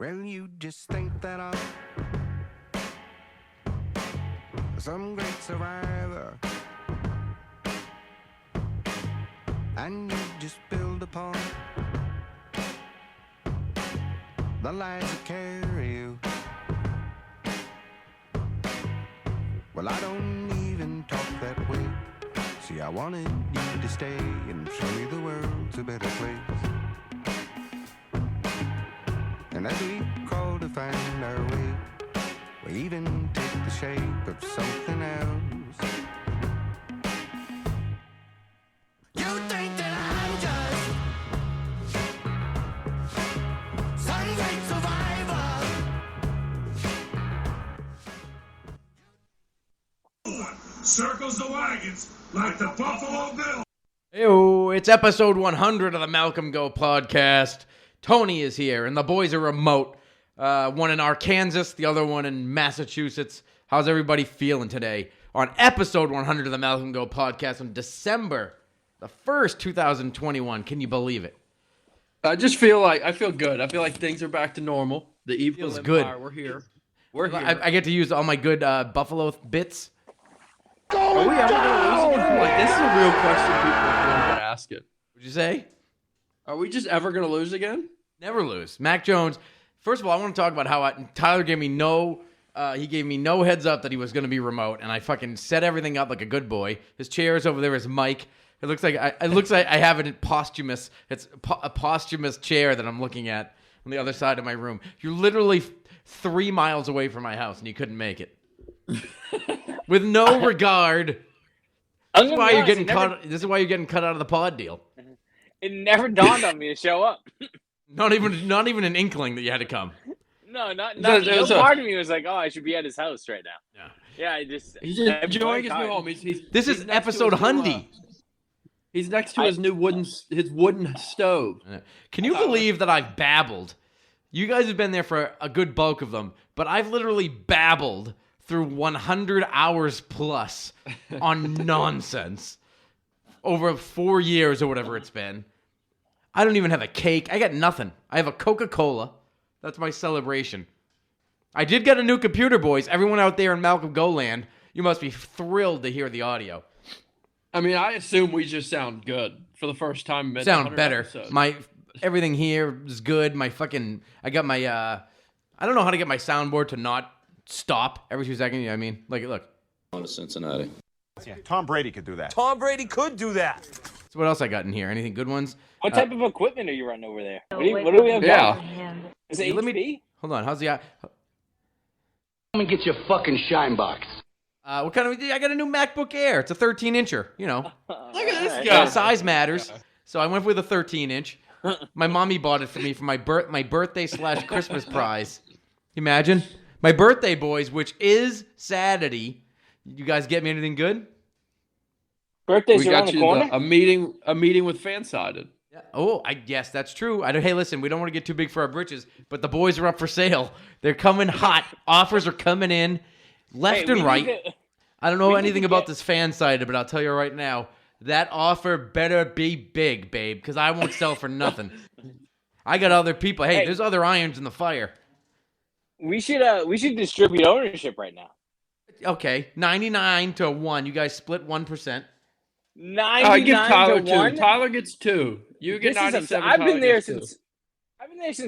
Well, you just think that I'm some great survivor, and you just build upon the lies that carry you. Well, I don't even talk that way. See, I wanted you to stay and show you the world's a better place. And as we crawl to find our way, we even take the shape of something else. You think that I'm just some great survivor? Circles the wagons like the Buffalo Bill. Hey, it's episode 100 of the Malcolm Go podcast. Tony is here, and the boys are remote. One in Arkansas, the other one in Massachusetts. How's everybody feeling today? On episode 100 of the Malcolm Go podcast on December the 1st, 2021. Can you believe it? I feel good. I feel like things are back to normal. The evil Feels empire, good. we're here. We're here. I get to use all my good Buffalo bits. Are we ever going to lose again? Like, this is a real question people are going to ask it. What'd you say? Are we just ever going to lose again? Never lose. Mac Jones. First of all, I want to talk about how Tyler gave me no heads up that he was going to be remote, and I fucking set everything up like a good boy. His chair is over there, his mic. It looks like I have it in posthumous. It's a posthumous chair that I'm looking at on the other side of my room. You're literally 3 miles away from my house, and you couldn't make it. With no regard. This is why you're getting cut. This is why you're getting cut out of the pod deal. It never dawned on me to show up. Not even an inkling that you had to come. No part of me was like, oh, I should be at his house right now. Yeah, He's just enjoying his new home. This is episode 100. He's next to his new wooden stove. Can you believe that I've babbled? You guys have been there for a good bulk of them, but I've literally babbled through 100 hours plus on nonsense over 4 years or whatever it's been. I don't even have a cake. I got nothing. I have a Coca-Cola. That's my celebration. I did get a new computer, boys. Everyone out there in Malcolm Go land, you must be thrilled to hear the audio. I mean, I assume we just sound good for the first time. Sound better. Everything here is good. I got my, I don't know how to get my soundboard to not stop every 2 seconds. You know what I mean? Like, look. On to Cincinnati. Yeah, Tom Brady could do that. Tom Brady could do that. So what else I got in here? Anything good ones? What type of equipment are you running over there? What do we have? Yeah. Is it HP? Hold on. How's the? Come and get your fucking shine box. What kind of? I got a new MacBook Air. It's a 13-incher. You know. Look at this guy. Size matters. So I went with a 13-inch. My mommy bought it for me for my birthday / Christmas prize. Imagine my birthday, boys, which is Saturday. You guys get me anything good? Birthday's around the corner. A meeting with Fansided. Yeah. Oh, yes, that's true. Hey, listen, we don't want to get too big for our britches, but the boys are up for sale. They're coming hot. Offers are coming in left and right. I don't know anything about this Fansided, but I'll tell you right now, that offer better be big, babe, because I won't sell for nothing. I got other people. Hey, there's other irons in the fire. We should distribute ownership right now. Okay, 99 to 1. You guys split 1%. 99 I give Tyler to 2. 1? Tyler gets 2. You get 97. I've been there since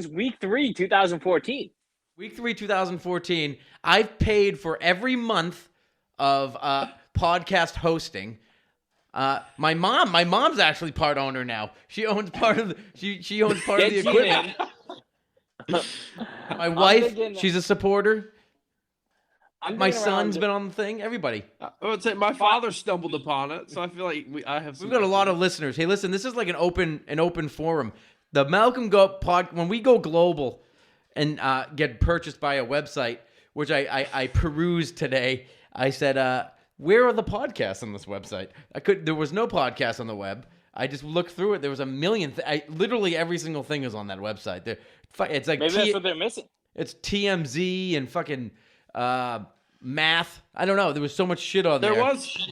week 3, 2014. Week 3, 2014. I've paid for every month of podcast hosting. My mom's actually part owner now. She owns part of she owns part of the equipment. My wife, she's a supporter. My son's been on the thing. Everybody. I would say my father stumbled upon it, so I feel like we've got a lot of listeners. Hey, listen, this is like an open forum. The Malcolm Go pod, when we go global and get purchased by a website, which I perused today, I said, where are the podcasts on this website? There was no podcast on the web. I just looked through it. There was a million. Literally every single thing is on that website. It's like maybe that's what they're missing. It's TMZ and fucking math. I don't know. There was so much shit on there.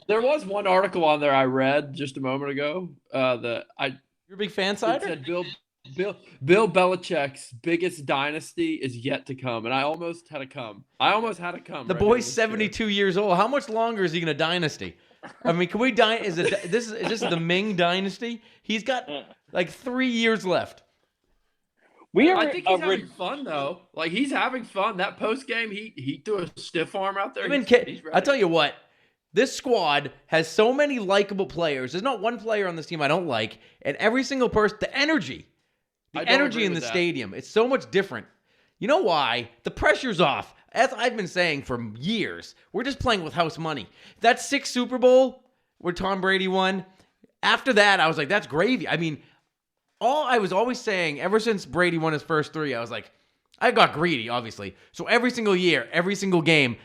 There was one article on there I read just a moment ago. You're a big Fansider? It said Bill Belichick's biggest dynasty is yet to come, and I almost had to come. The boy's 72 years old. How much longer is he going to dynasty? I mean, can we is this the Ming dynasty? He's got like 3 years left. I think he's having fun though. Like he's having fun. That post game, he threw a stiff arm out there. He's ready. I'll tell you what. This squad has so many likable players. There's not one player on this team I don't like, and every single person, the energy in the stadium, it's so much different. You know why? The pressure's off. As I've been saying for years, we're just playing with house money. That 6th Super Bowl where Tom Brady won, after that, I was like, that's gravy. I mean, all I was always saying, ever since Brady won his first 3, I was like, I got greedy, obviously. So every single year, every single game,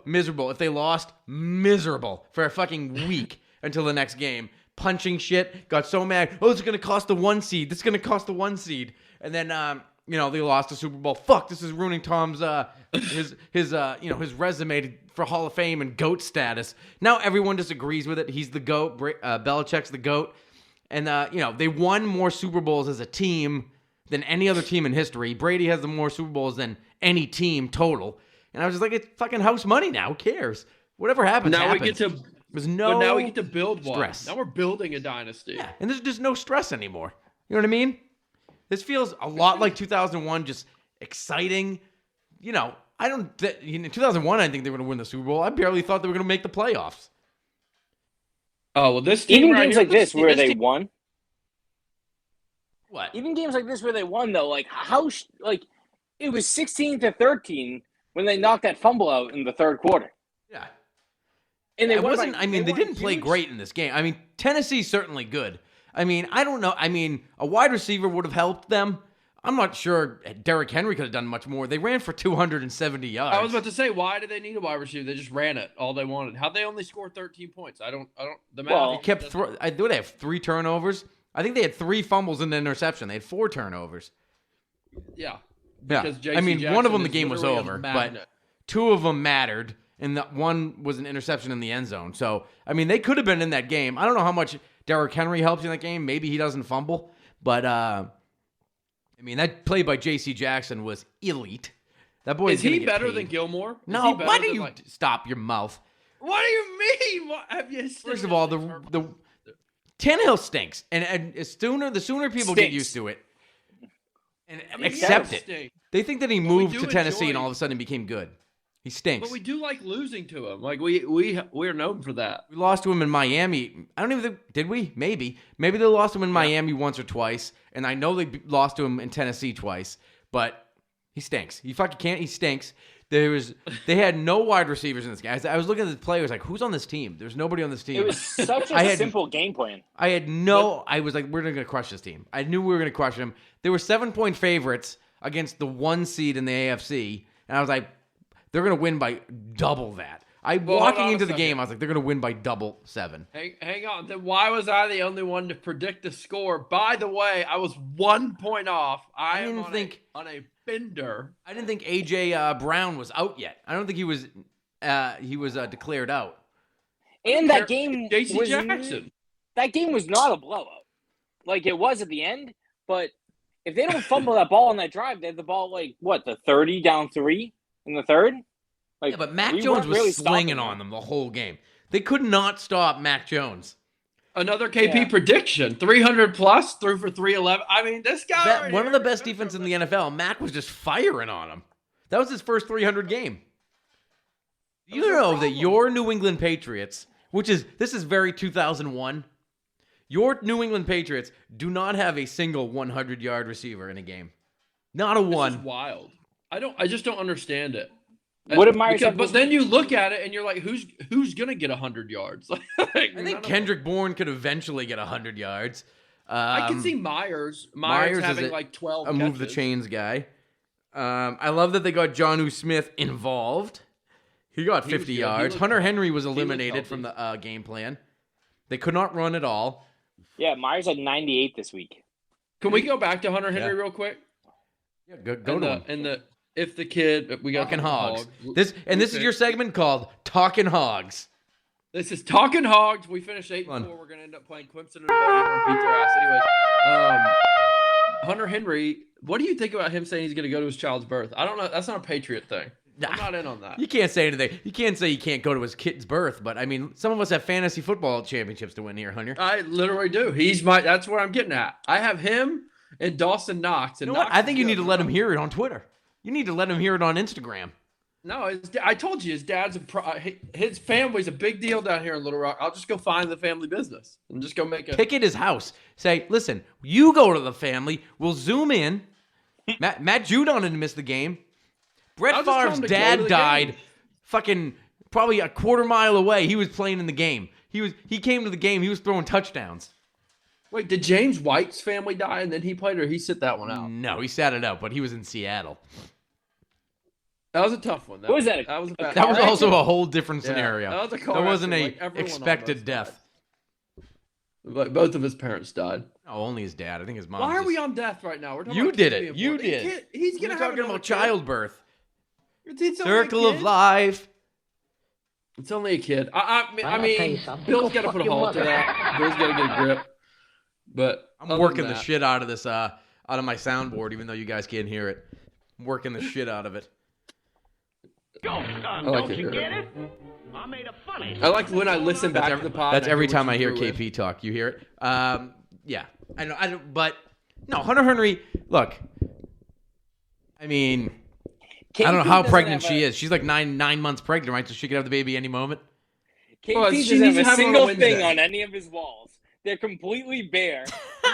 miserable. If they lost, miserable for a fucking week until the next game. Punching shit, got so mad. Oh, it's going to cost the 1 seed. This is going to cost the 1 seed. And then, they lost the Super Bowl. Fuck, this is ruining Tom's, his resume for Hall of Fame and GOAT status. Now everyone disagrees with it. He's the GOAT. Belichick's the GOAT. And, they won more Super Bowls as a team than any other team in history. Brady has the more Super Bowls than any team total. And I was just like, it's fucking house money now. Who cares? Whatever happens, happens. Now we get to build stress. One. Now we're building a dynasty. Yeah, and there's just no stress anymore. You know what I mean? This feels a lot like 2001, just exciting. In 2001, I think they were going to win the Super Bowl. I barely thought they were going to make the playoffs. Oh, well, this team even games like this where they won. What? Even games like this where they won, though, like it was 16-13 when they knocked that fumble out in the third quarter. Yeah. And they didn't play great in this game. I mean, Tennessee's certainly good. I mean, I don't know. I mean, a wide receiver would have helped them. I'm not sure Derrick Henry could have done much more. They ran for 270 yards. I was about to say, why did they need a wide receiver? They just ran it all they wanted. How'd they only score 13 points? They kept they have 3 turnovers. I think they had 3 fumbles and an interception. They had 4 turnovers. Yeah. I mean, one of them the game was over, but 2 of them mattered, and one was an interception in the end zone. So, I mean, they could have been in that game. I don't know how much Derrick Henry helps in that game. Maybe he doesn't fumble, but I mean, that play by J.C. Jackson was elite. That boy is he better than Gilmore? No, why do you stop your mouth? What do you mean? What have you? First of all, the Tannehill stinks, and the sooner people get used to it. And accept it. They think that he moved to Tennessee and all of a sudden became good. He stinks. But we do like losing to him. Like we're known for that. We lost to him in Miami. I don't even think, did we? Maybe they lost him in Miami once or twice, and I know they lost to him in Tennessee twice. But he stinks. He fucking can't. He stinks. They had no wide receivers in this game. I was looking at the players like, who's on this team? There's nobody on this team. It was such a simple game plan. I was like, we're going to crush this team. I knew we were going to crush them. They were 7-point favorites against the 1 seed in the AFC, and I was like, they're going to win by double that. Walking into the game, I was like, they're going to win by double 7. Hang on. Then why was I the only one to predict the score? By the way, I was 1 point off. I didn't think on a bender. I didn't think AJ Brown was out yet. I don't think he was declared out. And that game J.C. Jackson. That game was not a blowout. Like it was at the end, but if they don't fumble that ball on that drive, they had the ball the 30 down 3 in the third? Yeah, but Mac Jones was slinging on them the whole game. They could not stop Mac Jones. Another KP prediction. 300 plus, threw for 311. I mean, this guy... one of the best defenses in the NFL. Mac was just firing on him. That was his first 300 game. You know that your New England Patriots, this is very 2001, your New England Patriots do not have a single 100-yard receiver in a game. Not a one. This is wild. I just don't understand it. What did Myers but then you look at it and you're like, who's gonna get 100 yards? I think Kendrick Bourne could eventually get 100 yards. I can see Myers having 12 a move the chains guy. I love that they got Jonnu Smith involved. He got 50 yards. Hunter Henry was eliminated from the game plan. They could not run at all. Yeah, Myers had 98 this week. Can we go back to Hunter Henry real quick? Yeah, go to him. If the kid, we got Talking Hogs. This is your segment called Talking Hogs. This is Talking Hogs. We finished 8-4. We're gonna end up playing Clemson and beat their ass. Anyways, Hunter Henry, what do you think about him saying he's going to go to his child's birth? I don't know. That's not a Patriot thing. I'm not in on that. You can't say anything. You can't say he can't go to his kid's birth, but I mean, some of us have fantasy football championships to win here, Hunter. I literally do. That's what I'm getting at. I have him and Dawson Knox. And You know what? I think you need to let him hear it on Twitter. You need to let him hear it on Instagram. No, I told you his dad's his family's a big deal down here in Little Rock. I'll just go find the family business and just go make a picket his house. Say, listen, you go to the family. We'll zoom in. Matt Judon didn't miss the game. Brett Favre's dad died fucking probably a quarter mile away. He was playing in the game. He came to the game. He was throwing touchdowns. Wait, did James White's family die and then he played, or he sit that one out? No, he sat it out, but he was in Seattle. That was a tough one. That was also a whole different scenario. That was a car That wasn't accident, a like expected death. Like both of his parents died. No, only his dad. I think his mom. Why are we on death right now? We're talking You about did kids it. being You born. did. He's gonna We're have talking another about kid. childbirth. It's only a Circle of kid. life. It's only a kid. I mean, Bill's got to put a halt to that. Bill's got to get a grip. But I'm working the shit out of this, out of my soundboard, even though you guys can't hear it. I'm working the shit out of it. I like to hear it. I like when I listen back to the pod. That's every time I hear KP talk. You hear it? Yeah. I know. But no, Hunter Henry. Look, I mean, I don't know how pregnant she is. She's like nine months pregnant, right? So she could have the baby any moment. KP doesn't have a single thing on any of his walls. They're completely bare.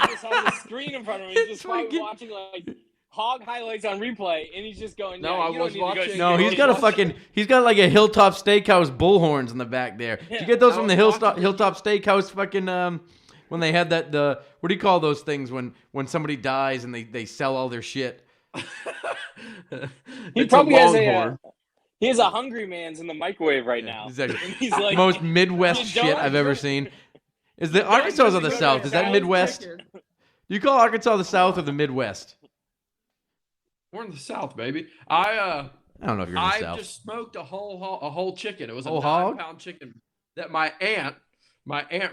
He just has a screen in front of him. He's just probably watching like hog highlights on replay, and he's just going. No, yeah, I you don't was need to go watching- see No, it. he's got like a Hilltop Steakhouse bullhorns in the back there. Did you get those from the Hilltop Steakhouse fucking when they had that what do you call those things when somebody dies and they sell all their shit? He probably has he has a Hungry Man's in the microwave right now. Exactly. And he's like Most Midwest shit I've ever seen. Is the Arkansas or the South? Is that Midwest? Do you call Arkansas the South or the Midwest? We're in the South, baby. I don't know if you're in the I South. just smoked a whole chicken. It was a Whole hog? 9-pound chicken that my aunt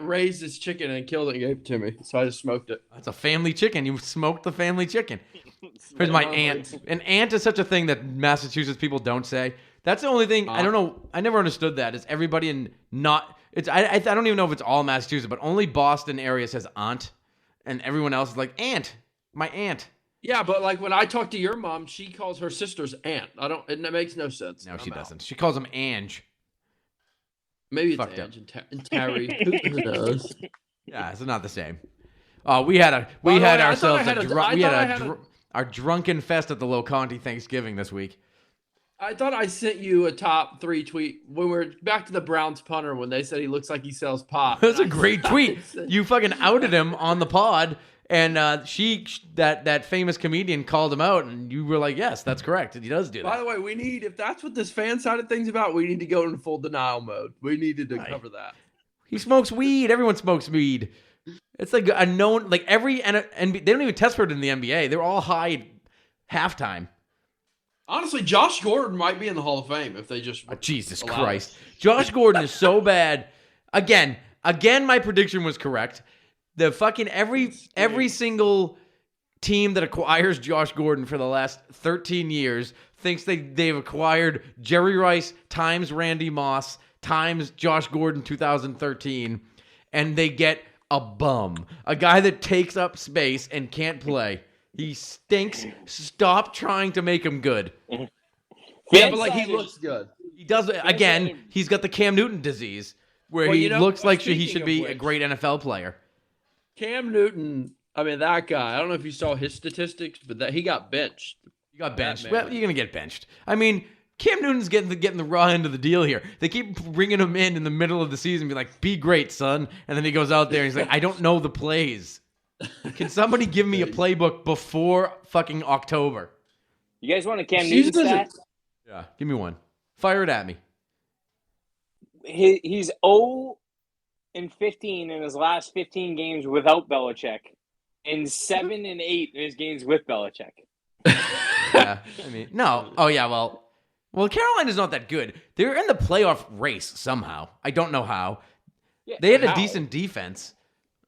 raised this chicken and killed it and gave it to me. So I just smoked it. That's a family chicken. You smoked the family chicken. Here's my aunt. An aunt is such a thing that Massachusetts people don't say. That's the only thing. I don't know. I never understood that. Is everybody in not? It's I don't even know if it's all Massachusetts, but only Boston area says aunt, and everyone else is like aunt. My aunt. Yeah, but like when I talk to your mom, she calls her sister's aunt. It makes no sense. No, she doesn't. She calls them Ange. Maybe it's Fucked Ange and Terry. Who knows? Yeah, it's not the same. We had our drunken fest at the Loconti Thanksgiving this week. I thought I sent you a top 3 tweet when we're back to the Browns punter when they said he looks like he sells pot. That's a great tweet. You fucking outed him on the pod, and that famous comedian called him out, and you were like, "Yes, that's correct. He does do that." By the way, if that's what this fan side of things about, we need to go in full denial mode. We needed to cover that. He smokes weed. Everyone smokes weed. It's like a known, like and they don't even test for it in the NBA. They're all high halftime. Honestly, Josh Gordon might be in the Hall of Fame if they just Jesus allow Christ. it. Josh Gordon is so bad. Again, my prediction was correct. The fucking every single team that acquires Josh Gordon for the last 13 years thinks they've acquired Jerry Rice times Randy Moss times Josh Gordon 2013, and they get a bum. A guy that takes up space and can't play. He stinks. Stop trying to make him good. Yeah, but like he looks good. He does. Again, he's got the Cam Newton disease where he looks like he should be a great NFL player. Cam Newton, I mean, that guy, I don't know if you saw his statistics, but he got benched. You got benched. Well, you're going to get benched. I mean, Cam Newton's getting the raw end of the deal here. They keep bringing him in the middle of the season, be like, be great, son. And then he goes out there and he's like, I don't know the plays. Can somebody give me a playbook before fucking October? You guys want a Cam Newton stat? Yeah, give me one. Fire it at me. He's 0-15 in his last 15 games without Belichick, and 7-8 in his games with Belichick. Yeah, I mean, no. Oh yeah, well, Carolina's not that good. They're in the playoff race somehow. I don't know how. Yeah, They had a decent defense.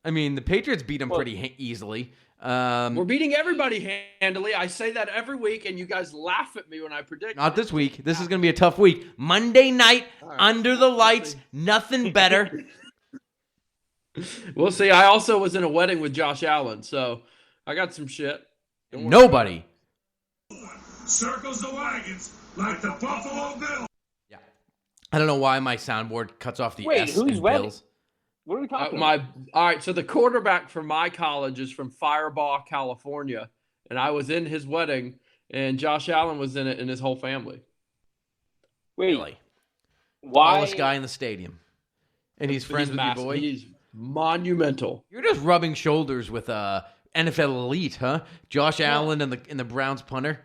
I mean, the Patriots beat them pretty easily. We're beating everybody handily. I say that every week, and you guys laugh at me when I predict. Not this week. This is going to be a tough week. Monday night, under the lights, nothing better. We'll see. I also was in a wedding with Josh Allen, so I got some shit. Nobody circles the wagons like the Buffalo Bills. Yeah. I don't know why my soundboard cuts off the S who's in wedding? Bills. What are we talking about? All right, so the quarterback for my college is from Firebaugh, California, and I was in his wedding, and Josh Allen was in it and his whole family. Wait, Really? why? Tallest guy in the stadium. And he's friends with your boy? He's monumental. You're just rubbing shoulders with NFL elite, huh? Josh Allen and the Browns punter.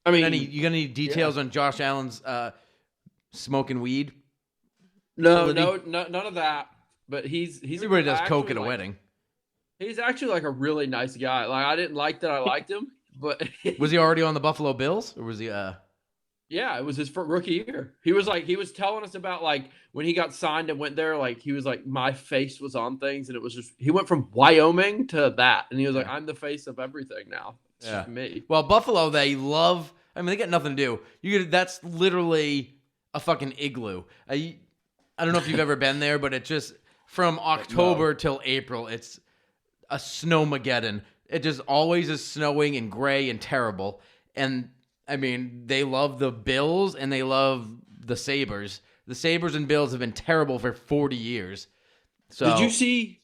I mean, you got any details on Josh Allen's smoking weed? No, none of that. But he's everybody does coke at a wedding. He's actually like a really nice guy. Like I didn't like that I liked him, but was he already on the Buffalo Bills, or was he? Yeah, it was his rookie year. He was telling us about like when he got signed and went there. Like he was like, my face was on things, and it was just he went from Wyoming to that, and he was like, I'm the face of everything now. It's just me. Well, Buffalo, they love. I mean, they got nothing to do. That's literally a fucking igloo. I don't know if you've ever been there, but it just from October till April, it's a snowmageddon. It just always is snowing and gray and terrible. And I mean, they love the Bills and they love the Sabres. The Sabres and Bills have been terrible for 40 years. So did you see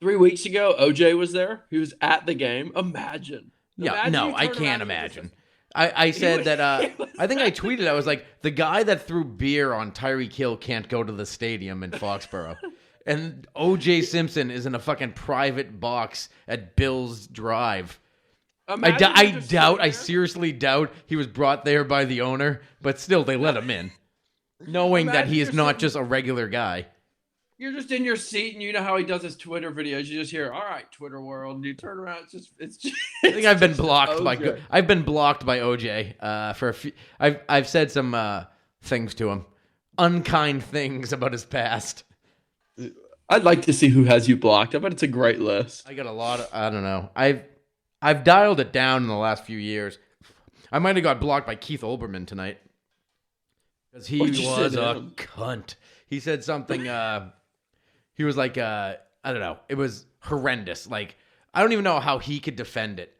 3 weeks ago? OJ was there. He was at the game. Imagine. No, I can't imagine. I said that, I think I tweeted, I was like, the guy that threw beer on Tyreek Hill can't go to the stadium in Foxborough. And O.J. Simpson is in a fucking private box at Bill's Drive. I seriously doubt he was brought there by the owner, but still, they let him in. Knowing that he is not just a regular guy. You're just in your seat, and you know how he does his Twitter videos. You just hear, "All right, Twitter world," and you turn around. It's just I think I've been blocked by OJ for a few. I've said some things to him, unkind things about his past. I'd like to see who has you blocked. I bet it's a great list. I got a lot of. I don't know. I've dialed it down in the last few years. I might have got blocked by Keith Olbermann tonight because he was a cunt. He said something. He was like, I don't know. It was horrendous. Like, I don't even know how he could defend it.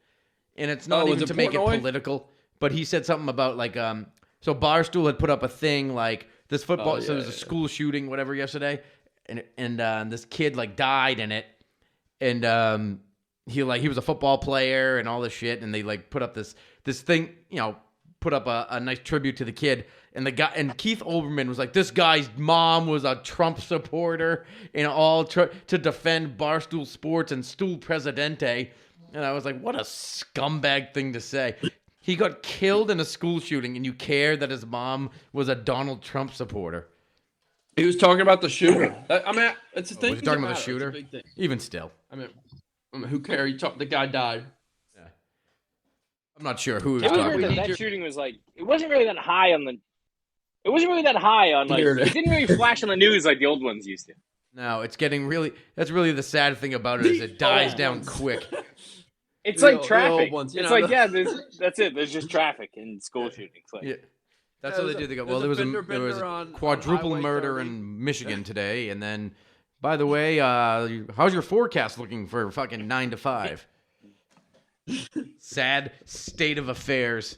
And it's not even to make it political. But he said something about, like, so Barstool had put up a thing, like, this football, so there was a school shooting, whatever, yesterday. And this kid, like, died in it. And he was a football player and all this shit. And they, like, put up this thing, put up a nice tribute to the kid. And Keith Olbermann was like, this guy's mom was a Trump supporter and all to defend Barstool Sports and Stool Presidente. And I was like, what a scumbag thing to say. He got killed in a school shooting, and you care that his mom was a Donald Trump supporter. He was talking about the shooter. I mean, it's a thing. Was he talking about the shooter? Even still. I mean, who cares? The guy died. Yeah. I'm not sure who he was talking about. That shooting was like, it wasn't really that high on like, it didn't really flash on the news like the old ones used to. No, it's getting really, that's really the sad thing about it is it dies down quick. It's like traffic. It's like, that's it. There's just traffic in school shootings. Like, yeah. That's what they do. They go, well, there was a quadruple murder in Michigan today. And then, by the way, how's your forecast looking for fucking 9 to 5? Sad state of affairs.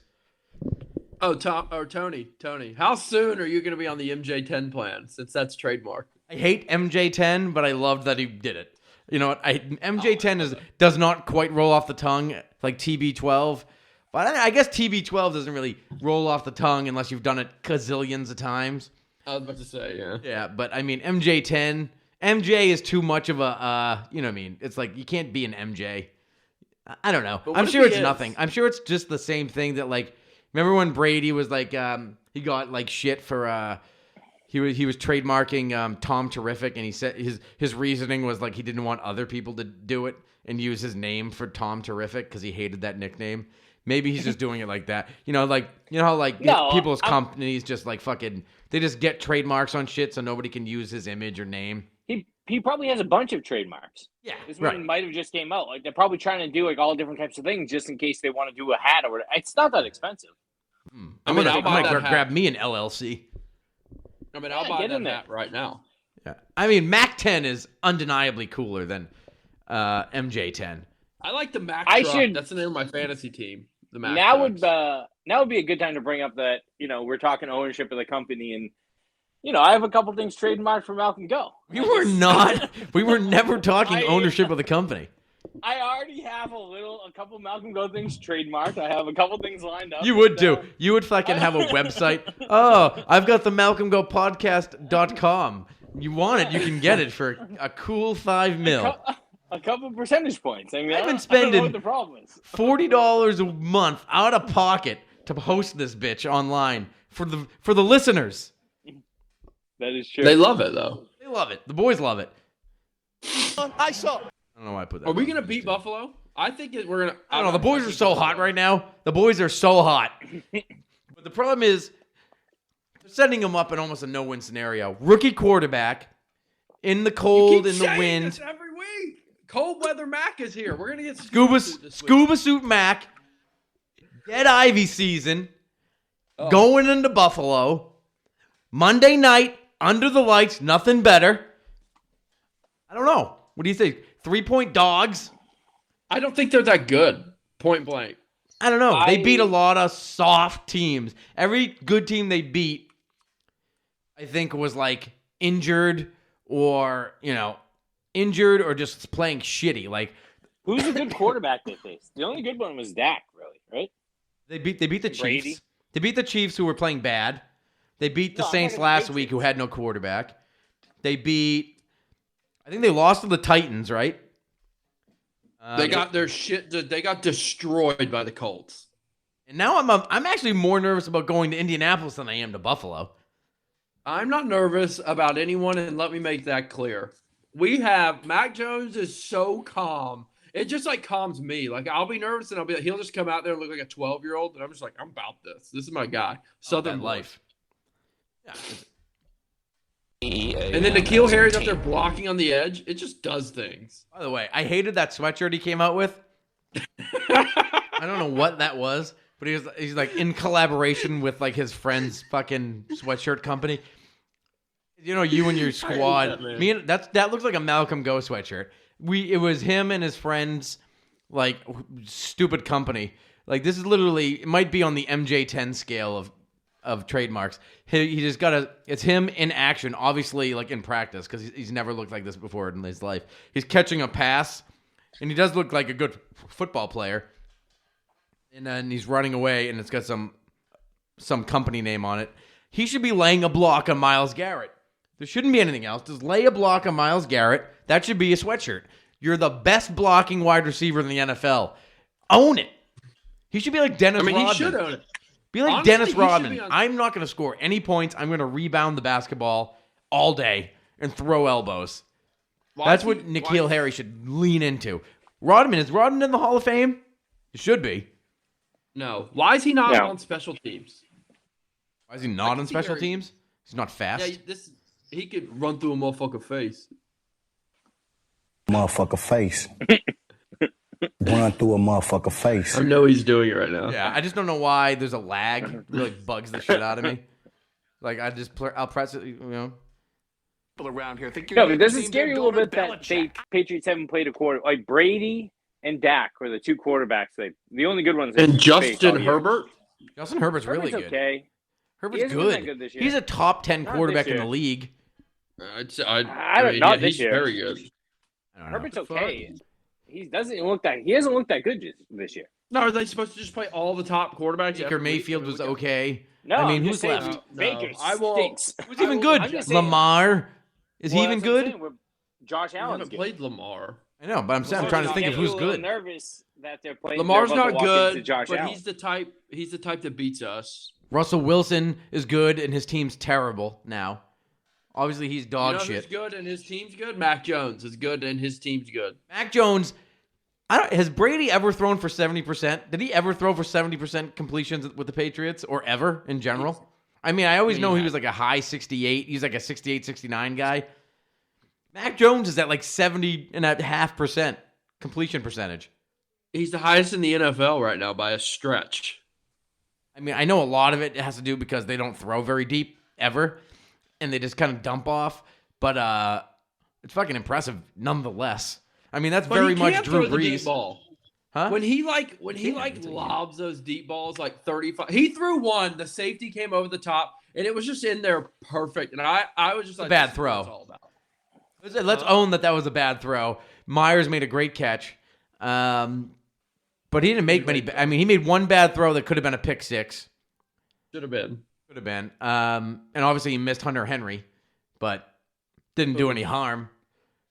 Oh, Tony, how soon are you going to be on the MJ10 plan, since that's trademark? I hate MJ10, but I loved that he did it. You know what? MJ10 does not quite roll off the tongue like TB12, but I guess TB12 doesn't really roll off the tongue unless you've done it gazillions of times. I was about to say, yeah. Yeah, but I mean, MJ10 is too much of a, you know what I mean? It's like, you can't be an MJ. I don't know. I'm sure it's nothing. I'm sure it's just the same thing that, like, remember when Brady was like, he got like shit for, he was trademarking Tom Terrific, and he said his reasoning was like he didn't want other people to do it and use his name for Tom Terrific because he hated that nickname. Maybe he's just doing it like that. How people's companies just like fucking, they just get trademarks on shit so nobody can use his image or name. He he probably has a bunch of trademarks. Yeah, This one might have just came out. Like they're probably trying to do like all different types of things just in case they want to do a hat or whatever. It's not that expensive. I might grab me an LLC. I mean, I'll buy that hat right now. Yeah. I mean, Mac 10 is undeniably cooler than MJ 10. I like the Mac truck. That's the name of my fantasy team. The Mac now would be a good time to bring up that, we're talking ownership of the company, and I have a couple things trademarked for Malcolm Go. We were not. We were never talking ownership of the company. I already have a couple Malcolm Go things trademarked. I have a couple things lined up. You would do. You would fucking have a website. Oh, I've got the MalcolmGoPodcast.com. You want it, you can get it for a cool $5 million. A couple percentage points. I mean, I've been I don't know spending what the problem is. $40 a month out of pocket to host this bitch online for the listeners. That is true. They love it though. They love it. The boys love it. I saw. I don't know why I put that. Are we gonna beat Buffalo? I think we're gonna. I don't know. The boys are so hot right now. The boys are so hot. But the problem is, they're setting them up in almost a no-win scenario. Rookie quarterback in the cold, in the wind. This every week. Cold weather Mac is here. We're gonna get scuba suit Mac. Dead Ivy season. Going into Buffalo. Monday night under the lights. Nothing better. I don't know. What do you think? 3-point dogs? I don't think they're that good. Point blank. I don't know. They beat a lot of soft teams. Every good team they beat, I think, was like injured or just playing shitty. Like, who's a good quarterback they faced? The only good one was Dak, really, right? They beat the Chiefs. Brady. They beat the Chiefs, who were playing bad. They beat the Saints last week, who had no quarterback. I think they lost to the Titans, right? They got their shit. They got destroyed by the Colts. And now I'm actually more nervous about going to Indianapolis than I am to Buffalo. I'm not nervous about anyone, and let me make that clear. We have Mac Jones is so calm. It just like calms me. Like I'll be nervous, and I'll be like, he'll just come out there and look like a 12-year-old, and I'm just like, I'm about this. This is my guy. Southern life. Yeah. And then N'Keal Harry's out there blocking on the edge. It just does things. By the way, I hated that sweatshirt he came out with. I don't know what that was, but he's like in collaboration with like his friend's fucking sweatshirt company. You and your squad. That looks like a Malcolm Go sweatshirt. It was him and his friends, like stupid company. Like this is literally, it might be on the MJ10 scale of trademarks. He just it's him in action, obviously like in practice, because he's never looked like this before in his life. He's catching a pass, and he does look like a good football player. And then he's running away, and it's got some company name on it. He should be laying a block on Myles Garrett. There shouldn't be anything else. Just lay a block on Myles Garrett. That should be a sweatshirt. You're the best blocking wide receiver in the NFL. Own it. He should be like Dennis Rodman. He should own it. Be like honestly, Dennis Rodman. I'm not going to score any points. I'm going to rebound the basketball all day and throw elbows. That's what N'Keal Harry should lean into. Is Rodman in the Hall of Fame? He should be. No. Why is he not on special teams? Why is he not on special teams? He's not fast. Yeah, he could run through a motherfucker face. Motherfucker face. Run through a motherfucker face. I know he's doing it right now. Yeah, I just don't know why there's a lag. It really bugs the shit out of me. Like I'll press it, People around here think but does it scare you a little bit that Patriots haven't played a quarter like Brady and Dak were the two quarterbacks the only good ones. And Justin Herbert. Justin Herbert's really good. Okay. Herbert's good. He's a top 10 quarterback in the league. I don't know. He's very good. Herbert's okay. He hasn't looked that good this year. No, are they supposed to just play all the top quarterbacks? Baker Mayfield was okay. No, I mean, who's left? Baker stinks. Who's even good? Lamar. Is he even good? Josh Allen played Lamar. I know, but I'm trying to think of who's good. Nervous that they're playing. Lamar's not good, but he's the type that beats us. Russell Wilson is good, and his team's terrible now. Obviously, he's dog shit. Who's good and his team's good? Mac Jones is good and his team's good. Mac Jones. Has Brady ever thrown for 70%? Did he ever throw for 70% completions with the Patriots or ever in general? I mean, I always know he was like a high 68. He's like a 68, 69 guy. Mac Jones is at like 70.5% completion percentage. He's the highest in the NFL right now by a stretch. I mean, I know a lot of it has to do because they don't throw very deep ever, and they just kind of dump off. But it's fucking impressive nonetheless. I mean, that's very much Drew Brees. Huh? When he lobs those deep balls like 35, he threw one. The safety came over the top, and it was just in there perfect. And I was just like, bad throw. All about. Let's own that was a bad throw. Myers made a great catch, but he didn't make many. I mean, he made one bad throw that could have been a pick six. Should have been. Could have been. And obviously he missed Hunter Henry, but didn't do any harm.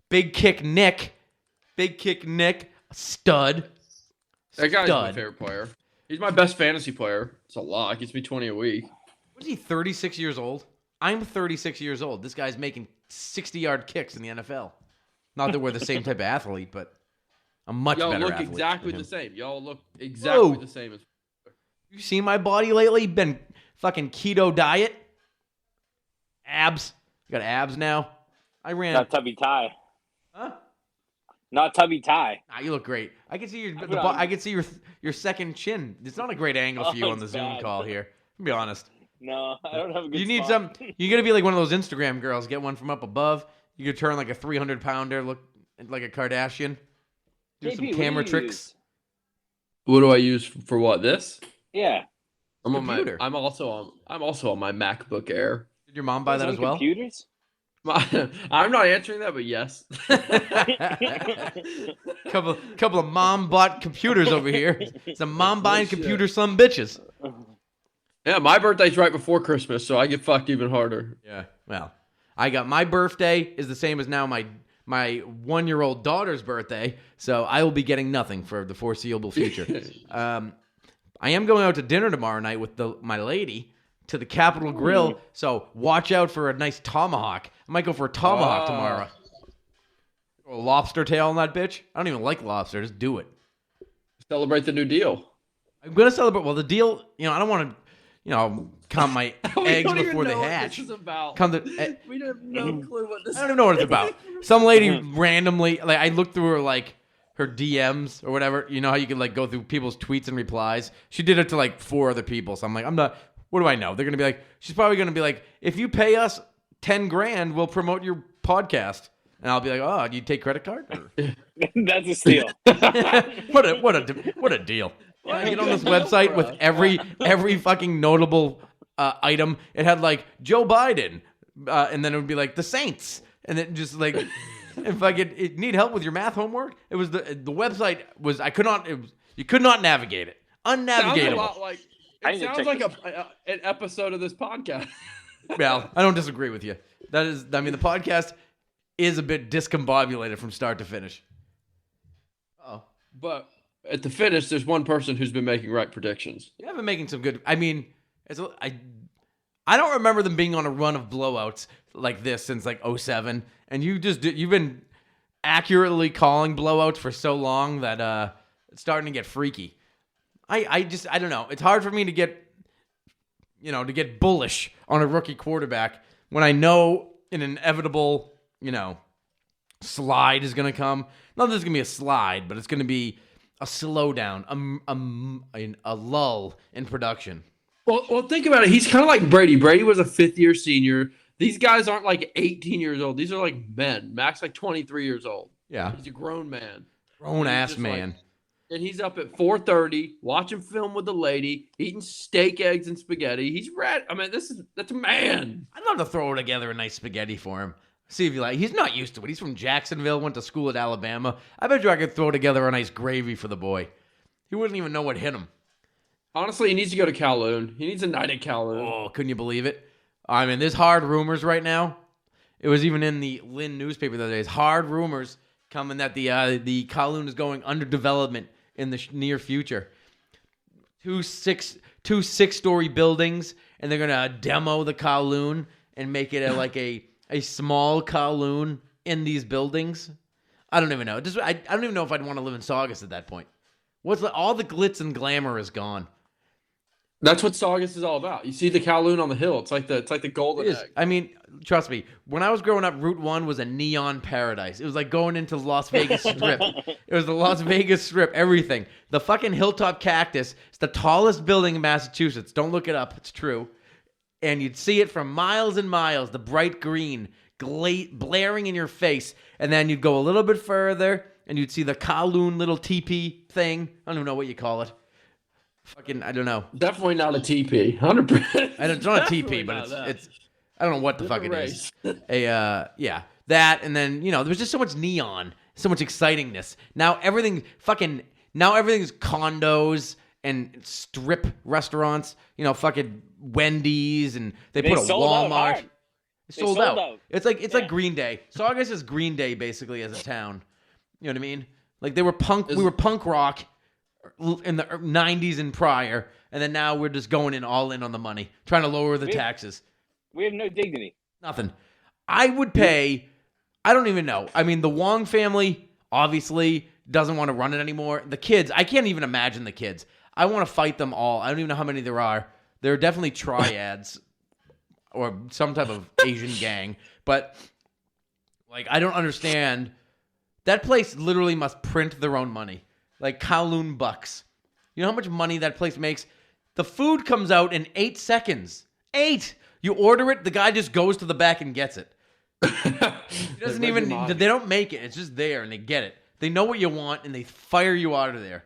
Big kick, Nick. Stud. That guy's my favorite player. He's my best fantasy player. It's a lot. It gets me 20 a week. What is he, 36 years old? I'm 36 years old. This guy's making 60-yard kicks in the NFL. Not that we're the same type of athlete, but a much better athlete. Y'all look exactly the same. Y'all look exactly the same. As. You seen my body lately? Been fucking keto diet? Abs. You got abs now? I ran. Not tubby tie. Huh? Not tubby tie. Nah, you look great. I can see I can see your second chin. It's not a great angle for you on the Zoom call here. I'll be honest. No, I don't have a good You need spot. You gotta be like one of those Instagram girls. Get one from up above. You could turn like a 300-pounder, look like a Kardashian. Do some camera tricks. What do I use for what? This? Yeah. I'm also on my MacBook Air. Did your mom buy that as well? Computers? I'm not answering that, but yes. couple of mom bought computers over here. Some mom buying computers, some bitches. Yeah, my birthday's right before Christmas, so I get fucked even harder. Yeah. Well, I got my birthday is the same as now my 1-year-old daughter's birthday, so I will be getting nothing for the foreseeable future. I am going out to dinner tomorrow night with my lady to the Capitol Grill, so watch out for a nice tomahawk. I might go for a tomahawk tomorrow. Or a lobster tail on that bitch. I don't even like lobster. Just do it. Celebrate the new deal. I'm gonna celebrate. Well, the deal. I don't want to. Count my eggs before they hatch. What this is about. We have no clue what this. I don't even know what it's about. Some lady randomly, like I looked through her DMs or whatever. You know how you can like go through people's tweets and replies. She did it to like 4 other people. So I'm like, I'm not. What do I know? They're gonna be like, she's probably gonna be like, if you pay us $10,000, we'll promote your podcast. And I'll be like, oh, do you take credit card? That's a steal. what a deal. I get on this website with every fucking notable item. It had like Joe Biden, and then it would be like the Saints, and then just like if I need help with your math homework, it was the website was you could not navigate it, unnavigatable. Sounds like an episode of this podcast. Well, I don't disagree with you. The podcast is a bit discombobulated from start to finish. Oh, but at the finish, there's one person who's been making right predictions. You have been making some good. I mean, I don't remember them being on a run of blowouts like this since like 2007, and you've been accurately calling blowouts for so long that it's starting to get freaky. I don't know. It's hard for me to get bullish on a rookie quarterback when I know an inevitable, slide is going to come. Not that there's going to be a slide, but it's going to be a slowdown, a lull in production. Well, think about it. He's kind of like Brady. Brady was a 5th-year senior. These guys aren't like 18 years old. These are like men. Max like 23 years old. Yeah. He's a grown man. Grown-ass man. And he's up at 4:30 watching film with the lady, eating steak, eggs, and spaghetti. He's red. I mean, that's a man. I'd love to throw together a nice spaghetti for him. See if he like. He's not used to it. He's from Jacksonville, went to school at Alabama. I bet you I could throw together a nice gravy for the boy. He wouldn't even know what hit him. Honestly, he needs to go to Kowloon. He needs a night at Kowloon. Oh, couldn't you believe it? I mean, there's hard rumors right now. It was even in the Lynn newspaper the other day. Hard rumors coming that the Kowloon is going under development in the near future. 2 6-story buildings, and they're gonna demo the Kowloon and make it a small Kowloon in these buildings. I don't even know. I don't even know if I'd want to live in Saugus at that point. All the glitz and glamour is gone. That's what Saugus is all about. You see the Kowloon on the hill. It's like the golden egg. I mean, trust me. When I was growing up, Route 1 was a neon paradise. It was like going into Las Vegas Strip. It was the Las Vegas Strip. Everything. The fucking Hilltop Cactus. It's the tallest building in Massachusetts. Don't look it up. It's true. And you'd see it from miles and miles. The bright green blaring in your face. And then you'd go a little bit further, and you'd see the Kowloon little teepee thing. I don't even know what you call it. Fucking, I don't know. Definitely not a TP. 100%. It's not a TP, but it's. I don't know what the fuck it is. Yeah, that, and then there was just so much neon, so much excitingness. Now everything's condos and strip restaurants. Fucking Wendy's, and they put a Walmart. It's sold out. It's like Green Day. Saugus is Green Day basically as a town. You know what I mean? Like we were punk rock in the 90s and prior, and then now we're just going all in on the money, trying to lower the taxes. We have no dignity. Nothing. I would pay, I don't even know. I mean, the Wong family obviously doesn't want to run it anymore. The kids, I can't even imagine the kids. I want to fight them all. I don't even know how many there are. There are definitely triads or some type of Asian gang, but I don't understand. That place literally must print their own money. Like Kowloon bucks. You know how much money that place makes? The food comes out in 8 seconds. 8! You order it, the guy just goes to the back and gets it. He doesn't even, they don't make it. It's just there and they get it. They know what you want and they fire you out of there.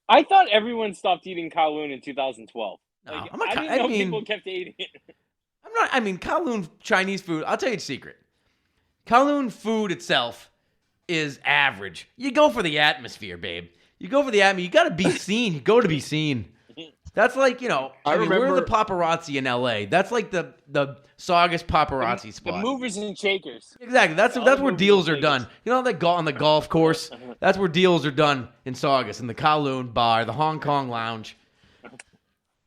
I thought everyone stopped eating Kowloon in 2012. No, I didn't know people kept eating it. Kowloon Chinese food, I'll tell you a secret. Kowloon food itself is average. You go for the atmosphere, babe. You go for the atmosphere. You got to be seen. You go to be seen. That's like, we're the paparazzi in LA. That's like the Saugus paparazzi spot. The movers and shakers. Exactly. That's where deals are done. You know, on the golf course, that's where deals are done in Saugus, in the Kowloon bar, the Hong Kong lounge.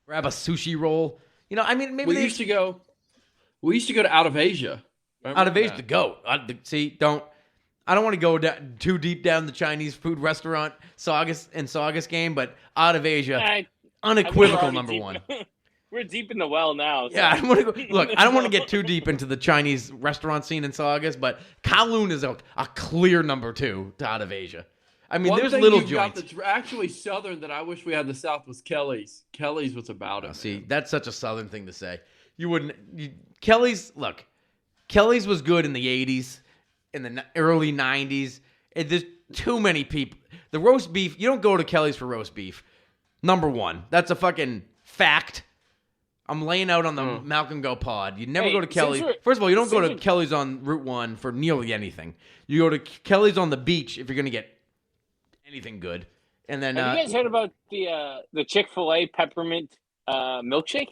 Grab a sushi roll. Maybe we used to go to Out of Asia. Out of Asia to go. I don't want to go too deep down the Chinese food restaurant Saugus game, but Out of Asia, unequivocal number one. We're deep in the well now. So. Yeah, I want to go. Look, I don't want to get too deep into the Chinese restaurant scene in Saugus, but Kowloon is a clear number 2 to Out of Asia. I mean, there's little joints. That's actually southern that I wish we had the South was Kelly's. Kelly's was about it. See, that's such a southern thing to say. Kelly's was good in the 80s. In the early 90s, there's too many people. The roast beef, you don't go to Kelly's for roast beef. Number 1. That's a fucking fact. I'm laying out on the Malcolm Go pod. You never go to Kelly's. First of all, you don't go to Kelly's on Route 1 for nearly anything. You go to Kelly's on the beach if you're going to get anything good. And then have you guys heard about the Chick-fil-A peppermint milkshake?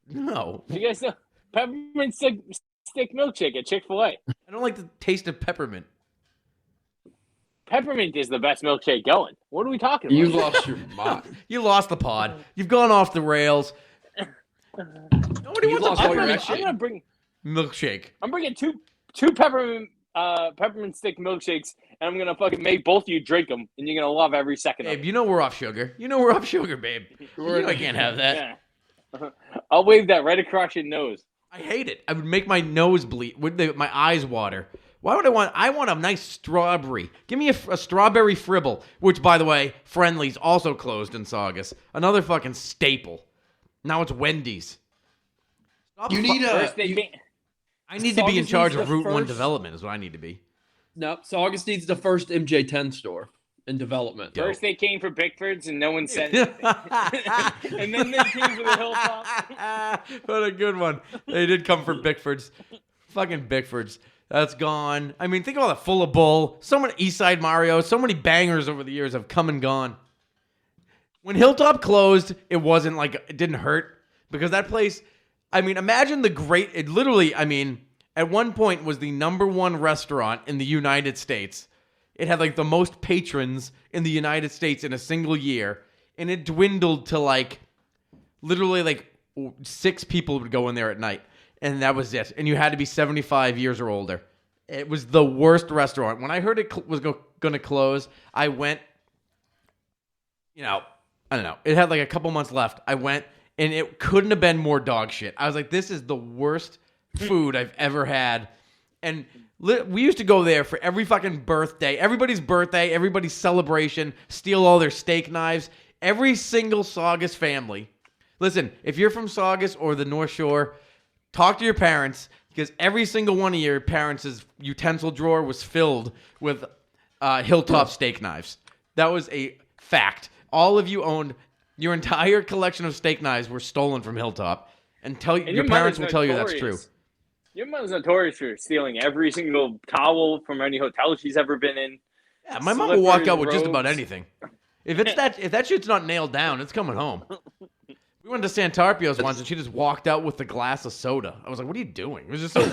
No. You guys know peppermint stick milkshake at Chick-fil-A? I don't like the taste of peppermint. Peppermint is the best milkshake going. What are we talking about? You lost your mind. You lost the pod. You've gone off the rails. Nobody wants a peppermint. I'm gonna bring milkshake. I'm bringing two peppermint stick milkshakes, and I'm gonna fucking make both of you drink them, and you're gonna love every second of Babe, it. you know we're off sugar. Babe. I can't have that. Yeah. I'll wave that right across your nose. I hate it. I would make my nose bleed. My eyes water. Why would I want a nice strawberry. Give me a strawberry fribble, which, by the way, Friendly's also closed in Saugus. Another fucking staple. Now it's Wendy's. I need to be in charge of Route 1 development is what I need to be. No, Saugus needs the first MJ10 store in development. First they came for Bickford's and no one said anything. And then they came for the Hilltop. What a good one. They did come for Bickford's. Fucking Bickford's. That's gone. I mean, think about that. Full of Bull. So many Eastside Mario. So many bangers over the years have come and gone. When Hilltop closed, it didn't hurt. Because that place, I mean, imagine it literally, I mean, at one point was the number 1 restaurant in the United States. It had the most patrons in the United States in a single year. And it dwindled to literally 6 people would go in there at night. And that was it. And you had to be 75 years or older. It was the worst restaurant. When I heard it was going to close, I went, I don't know. It had like a couple months left. I went, and it couldn't have been more dog shit. I was like, this is the worst food I've ever had. And we used to go there for every fucking birthday, everybody's celebration, steal all their steak knives. Every single Saugus family. Listen, if you're from Saugus or the North Shore, talk to your parents, because every single one of your parents' utensil drawer was filled with Hilltop steak knives. That was a fact. All of you owned your entire collection of steak knives were stolen from Hilltop, and your parents will tell you that's true. Your mother's notorious for stealing every single towel from any hotel she's ever been in. Yeah, my mom will walk out with just about anything. If that shit's not nailed down, it's coming home. We went to Santarpio's once, and she just walked out with a glass of soda. I was like, "What are you doing?" It was just so.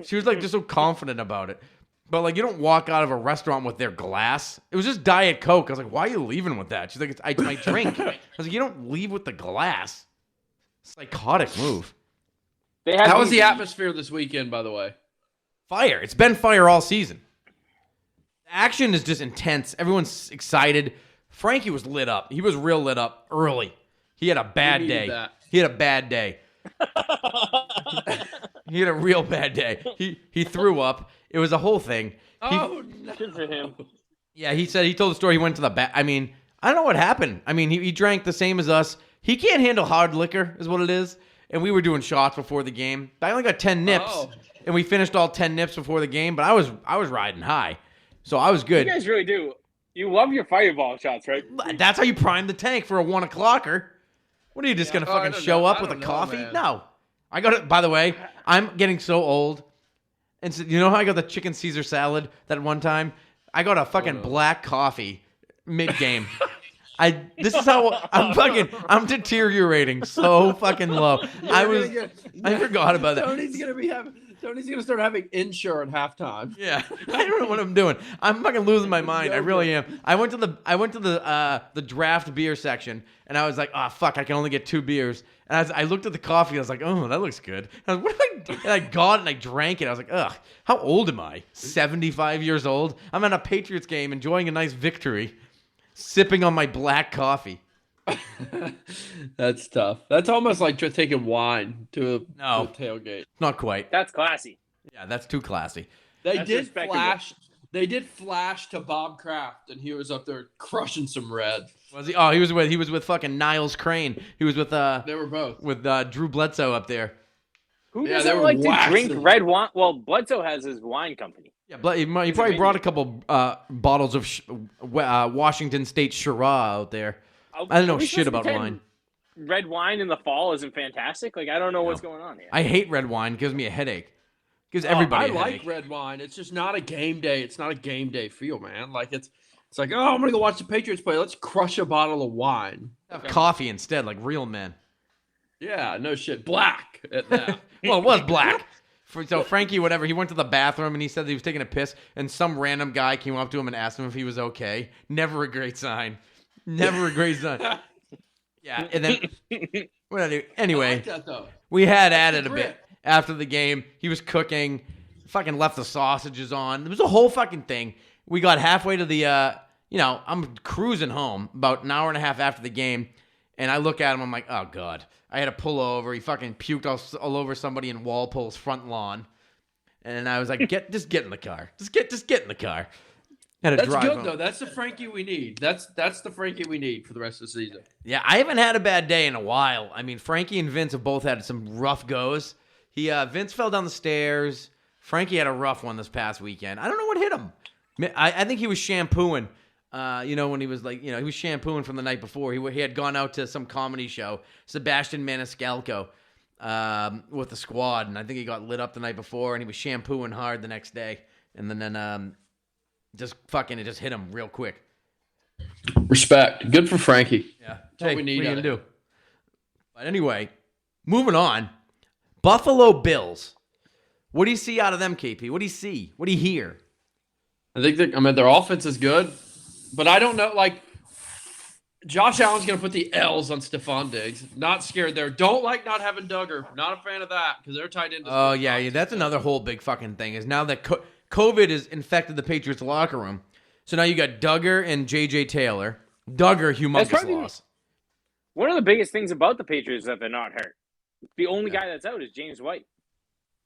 She was like just so confident about it. But like, you don't walk out of a restaurant with their glass. It was just Diet Coke. I was like, "Why are you leaving with that?" She's like, "It's my drink." I was like, "You don't leave with the glass." Psychotic move. How was the atmosphere this weekend, by the way? Fire. It's been fire all season. The action is just intense. Everyone's excited. Frankie was lit up. He was real lit up early. He had a bad day. He had a bad day. He had a real bad day. He threw up. It was a whole thing. Good for him. Yeah, he told the story. He went to the back. I mean, I don't know what happened. I mean, he drank the same as us. He can't handle hard liquor, is what it is. And we were doing shots before the game. I only got 10 nips, and we finished all 10 nips before the game. But I was riding high, so I was good. You guys really do. You love your fireball shots, right? That's how you prime the tank for a 1 o'clocker. What are you just gonna fucking show up with a coffee? Man. No, I got it. By the way, I'm getting so old, and so, you know how I got the chicken Caesar salad that one time? I got a fucking black coffee mid game. This is how I'm deteriorating so fucking low. I forgot about that. Tony's gonna start having insure at halftime. Yeah, I don't know what I'm doing. I'm fucking losing my mind. I really am. I went to the draft beer section, and I was like, oh fuck, I can only get 2 beers. And I looked at the coffee, I was like, oh, that looks good. And I was, what do I do? And I got it and I drank it. I was like, ugh, how old am I? 75 years old. I'm at a Patriots game, enjoying a nice victory, sipping on my black coffee. That's tough. That's almost like taking wine to a tailgate. Not quite. That's classy. Yeah, that's too classy. They did flash to Bob Kraft, and he was up there crushing some red. Was he? Oh, he was with fucking Niles Crane. He was with They were both with Drew Bledsoe up there. Who doesn't like to drink red wine? Well, Bledsoe has his wine company. Yeah, he probably brought a couple bottles of Washington State Shiraz out there. I don't know shit about wine. Red wine in the fall isn't fantastic. Like, I don't know what's going on here. I hate red wine. It gives me a headache. It gives everybody a headache. I like red wine. It's just not a game day. It's not a game day feel, man. Like it's like, oh, I'm gonna go watch the Patriots play. Let's crush a bottle of wine. Have coffee instead, like real men. Yeah, no shit. Black at that. Well, it was black. So Frankie, whatever, he went to the bathroom and he said that he was taking a piss, and some random guy came up to him and asked him if he was okay. Never a great sign. Never a great sign. Yeah, and then anyway, I like that, though. We had added a bit after the game. He was cooking, fucking left the sausages on. There was a whole fucking thing. We got halfway to the, I'm cruising home about an hour and a half after the game, and I look at him. I'm like, oh god. I had to pull over. He fucking puked all over somebody in Walpole's front lawn, and I was like, just get in the car. Just get in the car. That's good, though. That's the Frankie we need. That's the Frankie we need for the rest of the season. Yeah, I haven't had a bad day in a while. I mean, Frankie and Vince have both had some rough goes. Vince fell down the stairs. Frankie had a rough one this past weekend. I don't know what hit him. I think he was shampooing. When he was like, he was shampooing from the night before. He had gone out to some comedy show, Sebastian Maniscalco, with the squad, and I think he got lit up the night before, and he was shampooing hard the next day, and then it just hit him real quick. Respect. Good for Frankie. Yeah. That's what we need. What are you gonna do? But anyway, moving on. Buffalo Bills. What do you see out of them, KP? What do you see? What do you hear? I think their offense is good, but I don't know. Like, Josh Allen's going to put the L's on Stephon Diggs. Not scared there. Don't like not having Duggar. Not a fan of that because they're tied into. Oh, yeah. That's another whole big fucking thing is now that COVID has infected the Patriots locker room. So now you got Duggar and J.J. Taylor. Duggar, humongous loss. One of the biggest things about the Patriots is that they're not hurt. The only guy that's out is James White.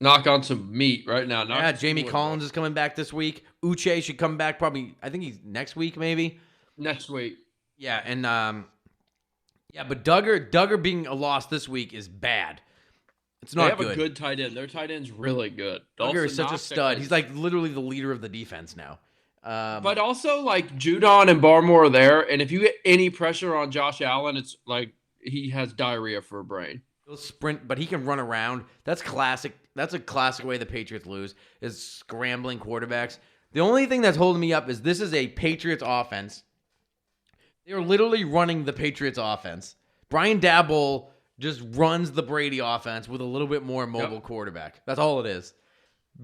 Knock on some meat right now. Yeah, Jamie Collins is coming back this week. Uche should come back probably, I think he's next week maybe. Next week. Yeah, and but Duggar being a loss this week is bad. It's not good. They have a good tight end. Their tight end's really good. Duggar is such a stud. He's like literally the leader of the defense now. But also, like, Judon and Barmore are there, and if you get any pressure on Josh Allen, it's like he has diarrhea for a brain. He'll sprint, but he can run around. That's classic. That's a classic way the Patriots lose, is scrambling quarterbacks. The only thing that's holding me up is this is a Patriots offense. They're literally running the Patriots offense. Brian Daboll just runs the Brady offense with a little bit more mobile quarterback. That's all it is.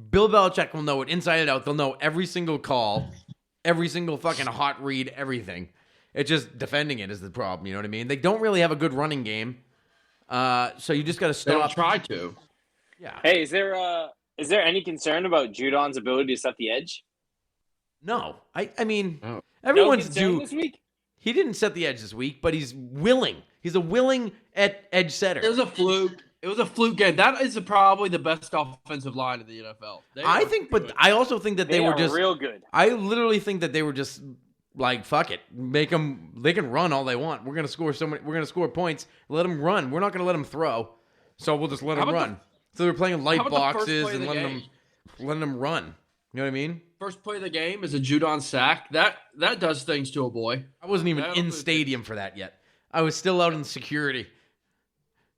Bill Belichick will know it inside and out. They'll know every single call, every single fucking hot read, everything. It's just defending it is the problem. You know what I mean? They don't really have a good running game. So you just got to stop. They don't try to. Yeah. Hey, is there any concern about Judon's ability to set the edge? No. I mean, everyone's due. This week? He didn't set the edge this week, but he's willing. He's a willing edge setter. It was a fluke. It was a fluke game. That is probably the best offensive line in the NFL. I also think that they were just real good. I literally think that they were just like, fuck it, make them. They can run all they want. We're gonna score We're gonna score points. Let them run. We're not gonna let them throw. So we'll just let them run. So they're playing light boxes and letting them run. You know what I mean? First play of the game is a Judon sack. That does things to a boy. I wasn't even in stadium for that yet. I was still out in security.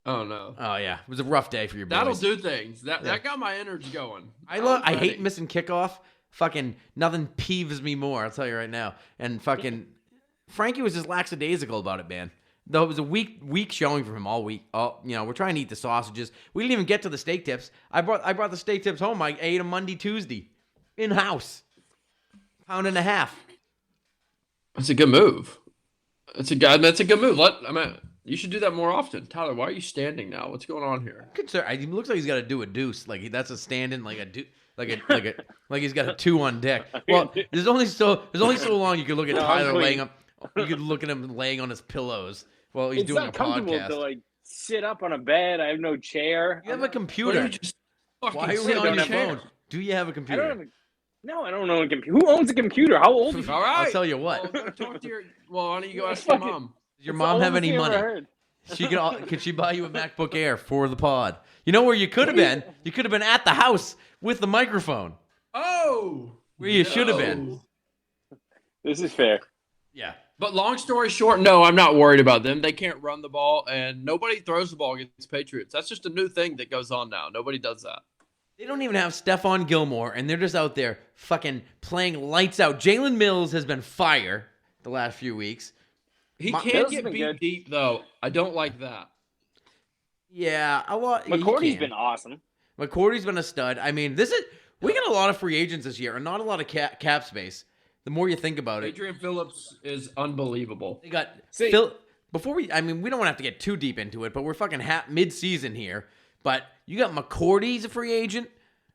Oh no! Oh yeah, it was a rough day for your boys. That'll do things. That got my energy going. I hate missing kickoff. Fucking nothing peeves me more. I'll tell you right now. And fucking Frankie was just lackadaisical about it, man. Though it was a weak showing from him all week. We're trying to eat the sausages. We didn't even get to the steak tips. I brought the steak tips home. I ate them Monday, Tuesday, in house, £1.5 pounds. That's a good move. That's a good move. You should do that more often. Tyler, why are you standing now? What's going on here? He looks like he's got to do a deuce. Like that's a stand-in, like he's got a 2 on deck. Well, there's only so long you can look at Tyler laying up. You could look at him laying on his pillows while he's doing a podcast. It's not comfortable to sit up on a bed. I have no chair. You have a computer. Why are we on your phone? Do you have a computer? No, I don't know a computer. Who owns a computer? How old are you? All right. I'll tell you what. Why don't you go ask your mom? Does your mom have any money? Could she buy you a MacBook Air for the pod? You know where you could have been? You could have been at the house with the microphone. Oh! Where you should have been. This is fair. Yeah. But long story short, no, I'm not worried about them. They can't run the ball, and nobody throws the ball against Patriots. That's just a new thing that goes on now. Nobody does that. They don't even have Stephon Gilmore, and they're just out there fucking playing lights out. Jalen Mills has been fire the last few weeks. He can't get beat deep, though. I don't like that. Yeah, a lot. McCourty's been awesome. McCourty's been a stud. I mean, we got a lot of free agents this year and not a lot of cap space. The more you think about it. Adrian Phillips is unbelievable. They got we don't want to have to get too deep into it, but we're fucking mid-season here. But you got McCourty's a free agent.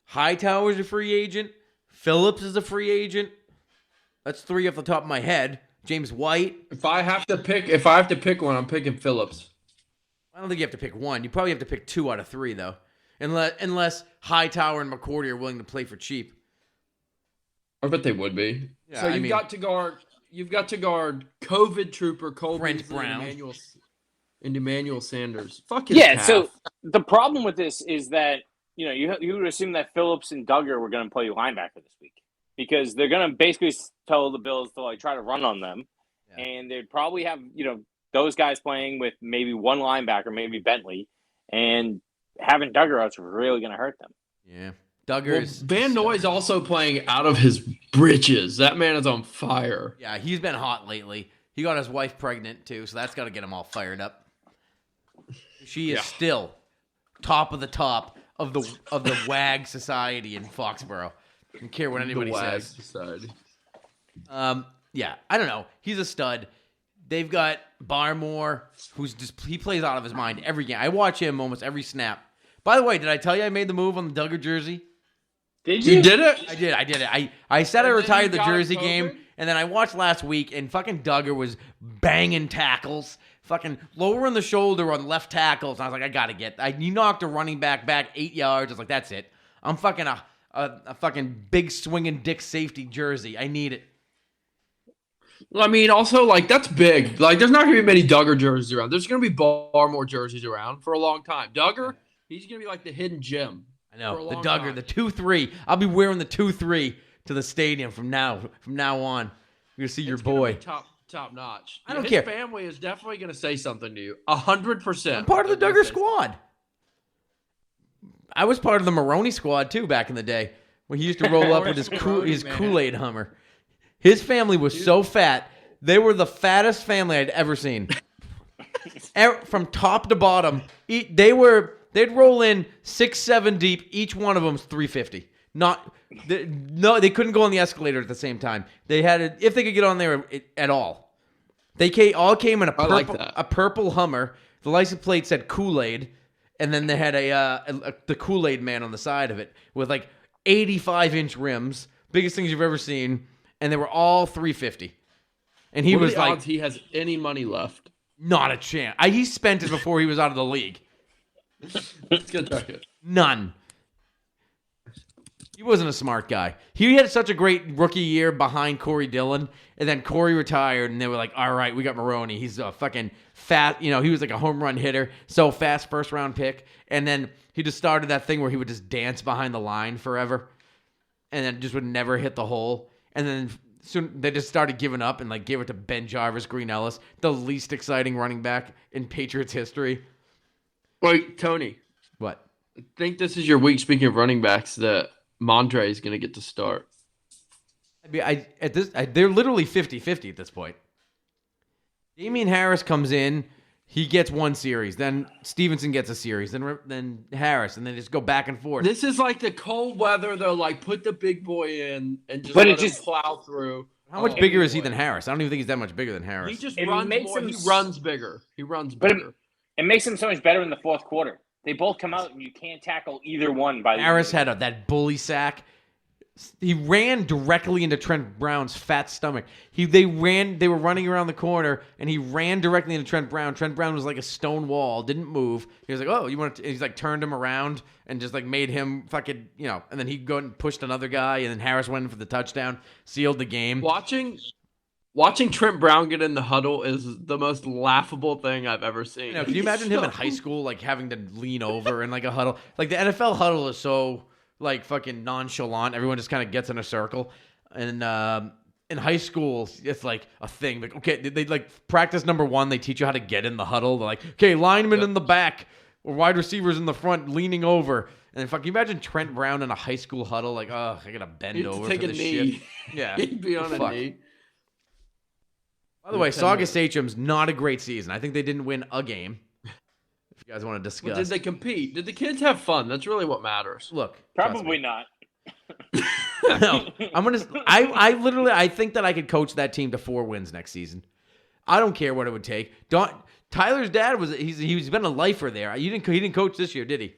Hightower's a free agent. Phillips is a free agent. That's 3 off the top of my head. James White. If I have to pick one, I'm picking Phillips. I don't think you have to pick one. You probably have to pick 2 out of 3, though. Unless Hightower and McCourty are willing to play for cheap. I bet they would be. Yeah, so you've got to guard COVID trooper Cole Brent Brown and Emmanuel Sanders. Fuck his calf. So the problem with this is that you would assume that Phillips and Duggar were going to play linebacker this week because they're going to basically tell the Bills to try to run on them, and they'd probably have those guys playing with maybe one linebacker, maybe Bentley, and having Duggar out's really going to hurt them. Yeah. Duggar's Van Noy's also playing out of his britches. That man is on fire. Yeah, he's been hot lately. He got his wife pregnant too, so that's got to get him all fired up. She is still top of the WAG society in Foxborough. I don't care what anybody says. Society. Yeah, I don't know. He's a stud. They've got Barmore, he plays out of his mind every game. I watch him almost every snap. By the way, did I tell you I made the move on the Duggar jersey? Did you? You did it? I did it. I said I retired the jersey game, And then I watched last week, and fucking Duggar was banging tackles, fucking lowering the shoulder on left tackles. And I was like, he knocked a running back 8 yards. I was like, that's it. I'm fucking a fucking big swinging dick safety jersey. I need it. I mean, also, like, that's big. Like, there's not going to be many Duggar jerseys around. There's going to be far more jerseys around for a long time. Duggar, he's going to be like the hidden gem. I know. The Duggar, the 2-3. I'll be wearing the 2-3 to the stadium from now on. You're going to see your boy. Top notch. I don't care. His family is definitely going to say something to you. 100%. I'm part of the Duggar squad. I was part of the Maroney squad, too, back in the day, when he used to roll up with his Kool-Aid Hummer. His family was so fat. They were the fattest family I'd ever seen. From top to bottom, they'd roll in 6-7 deep. Each one of them's 350. They couldn't go on the escalator at the same time. They had if they could get on there at all. They all came in a purple Hummer. The license plate said Kool-Aid, and then they had the Kool-Aid man on the side of it with like 85-inch rims, biggest things you've ever seen. And they were all 350. And he was like, odds he has any money left? Not a chance. He spent it before he was out of the league. Let's go check it. None. He wasn't a smart guy. He had such a great rookie year behind Corey Dillon, and then Corey retired, and they were like, all right, we got Maroney. He's a fucking fat, he was like a home run hitter, so fast first-round pick. And then he just started that thing where he would just dance behind the line forever, and then just would never hit the hole. And then soon they just started giving up and like gave it to Ben Jarvis, Green Ellis, the least exciting running back in Patriots history. Wait, Tony. What? I think this is your week. Speaking of running backs, that Mondre is going to get to start. I mean, they're literally 50-50 at this point. Damian Harris comes in. He gets one series. Then Stevenson gets a series. Then Harris. And then just go back and forth. This is like the cold weather. They're like, put the big boy in and just let him plow through. How much bigger is he than Harris? I don't even think he's that much bigger than Harris. He just runs more. He runs bigger. He runs bigger. It makes him so much better in the fourth quarter. They both come out, and you can't tackle either one. Harris had that bully sack. He ran directly into Trent Brown's fat stomach. They were running around the corner, and he ran directly into Trent Brown. Trent Brown was like a stone wall, didn't move. He was like, "Oh, you want to?" He's like turned him around and just like made him fucking, And then he go and pushed another guy, and then Harris went in for the touchdown, sealed the game. Watching Trent Brown get in the huddle is the most laughable thing I've ever seen. Can you imagine him in high school, like having to lean over in like a huddle? Like the NFL huddle is so like fucking nonchalant. Everyone just kind of gets in a circle. And in high school, it's like a thing. Like, okay, they like practice number 1, they teach you how to get in the huddle. They're like, okay, linemen in the back or wide receivers in the front leaning over. And then can you imagine Trent Brown in a high school huddle? Like, oh, I gotta bend over take for a this knee. shit. Yeah. He'd be on a knee. By the way, Saugus Sachem's not a great season. I think they didn't win a game. If you guys want to discuss. Well, did they compete? Did the kids have fun? That's really what matters. Look. Probably not. No. I think that I could coach that team to 4 wins next season. I don't care what it would take. Tyler's dad he's been a lifer there. He didn't coach this year, did he?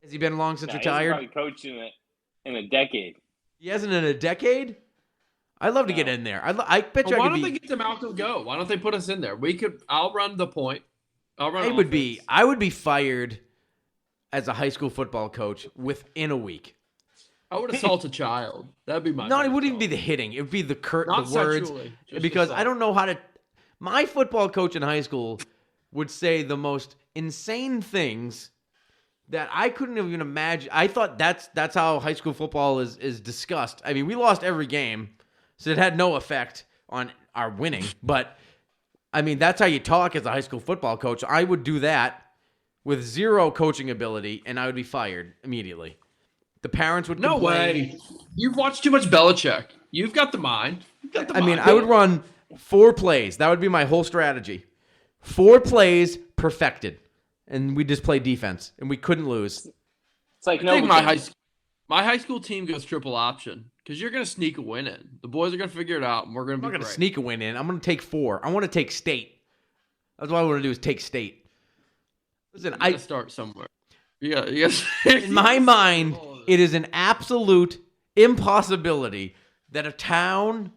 Has he been long since retired? He hasn't probably coached in a decade. He hasn't in a decade? I'd love to get in there. I bet you. Why don't they get to Malcolm go? Why don't they put us in there? I'll run the point. I would be fired as a high school football coach within a week. I would assault a child. That'd be my. No, it wouldn't even be the hitting. It would be the Not the words. sexually, Because assault. I don't know how to. My football coach in high school would say the most insane things that I couldn't even imagine. I thought that's how high school football is discussed. I mean, we lost every game, so it had no effect on our winning. But I mean, that's how you talk as a high school football coach. I would do that with zero coaching ability, and I would be fired immediately. The parents would complain. No way. You've watched too much Belichick. You've got the mind. I would run 4 plays. That would be my whole strategy. 4 plays perfected. And we just play defense. And we couldn't lose. It's like, I think my high school team goes triple option because you're going to sneak a win in. The boys are going to figure it out, and we're going to be I'm not going to great. sneak a win in. I'm going to take 4. I want to take state. That's what I want to do is take state. Listen, I start somewhere. Yeah. In my mind, it is an absolute impossibility that a town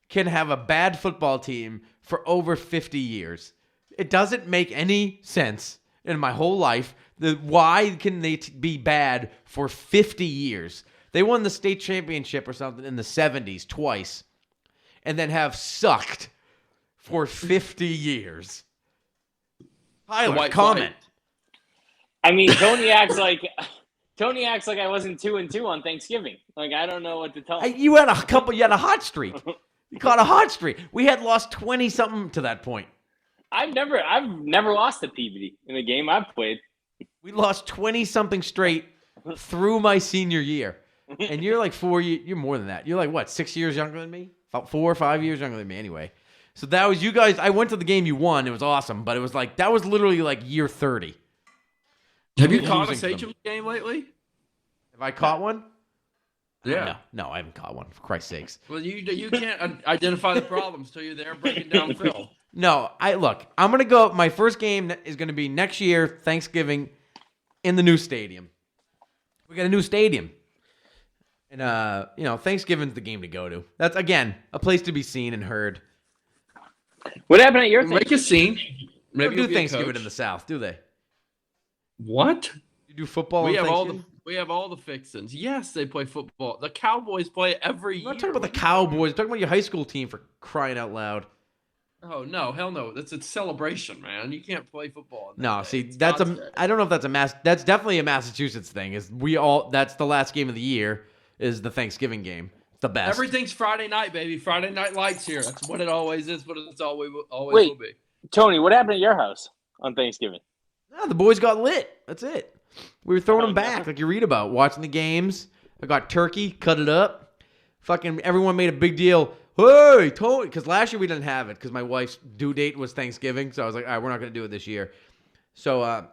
can have a bad football team for over 50 years? It doesn't make any sense in my whole life. Why can they be bad for 50 years? They won the state championship or something in the 70s twice and then have sucked for 50 years. Tyler, comment. I mean, Tony acts like I wasn't 2-2 on Thanksgiving. Like, I don't know what to tell him. You had a hot streak. You caught a hot streak. We had lost 20 something to that point. I've never lost to Peabody in a game I've played. We lost 20 something straight through my senior year. And you're like you're more than that. You're like, what, 6 years younger than me? 4 or 5 years younger than me anyway. So that was you guys. I went to the game you won. It was awesome. But it was like, that was literally like year 30. Have you caught a Sachem game lately? Have I caught one? Yeah. No, I haven't caught one, for Christ's sakes. Well, you can't identify the problems till you're there breaking down film. No, I'm going to go. My first game is going to be next year, Thanksgiving, in the new stadium. We got a new stadium. And, Thanksgiving's the game to go to. That's, again, a place to be seen and heard. What happened at your thing? Make a scene. Maybe do Thanksgiving in the South, do they? What? You do football We on have Thanksgiving? we have all the fixins. Yes, they play football. The Cowboys play every year. I'm not talking about the Cowboys. I'm talking about your high school team, for crying out loud. Oh, no, hell no. That's a celebration, man. You can't play football. No, see, I don't know if that's definitely a Massachusetts thing. That's the last game of the year is the Thanksgiving game. It's the best. Everything's Friday night, baby. Friday night lights here. That's what it always is, what it's always Wait. will be. Tony, what happened at your house on Thanksgiving? No, the boys got lit. That's it. We were throwing them back like you read about, watching the games. I got turkey, cut it up. Fucking everyone made a big deal. Hey, Tony, because last year we didn't have it because my wife's due date was Thanksgiving. So I was like, all right, we're not going to do it this year. So,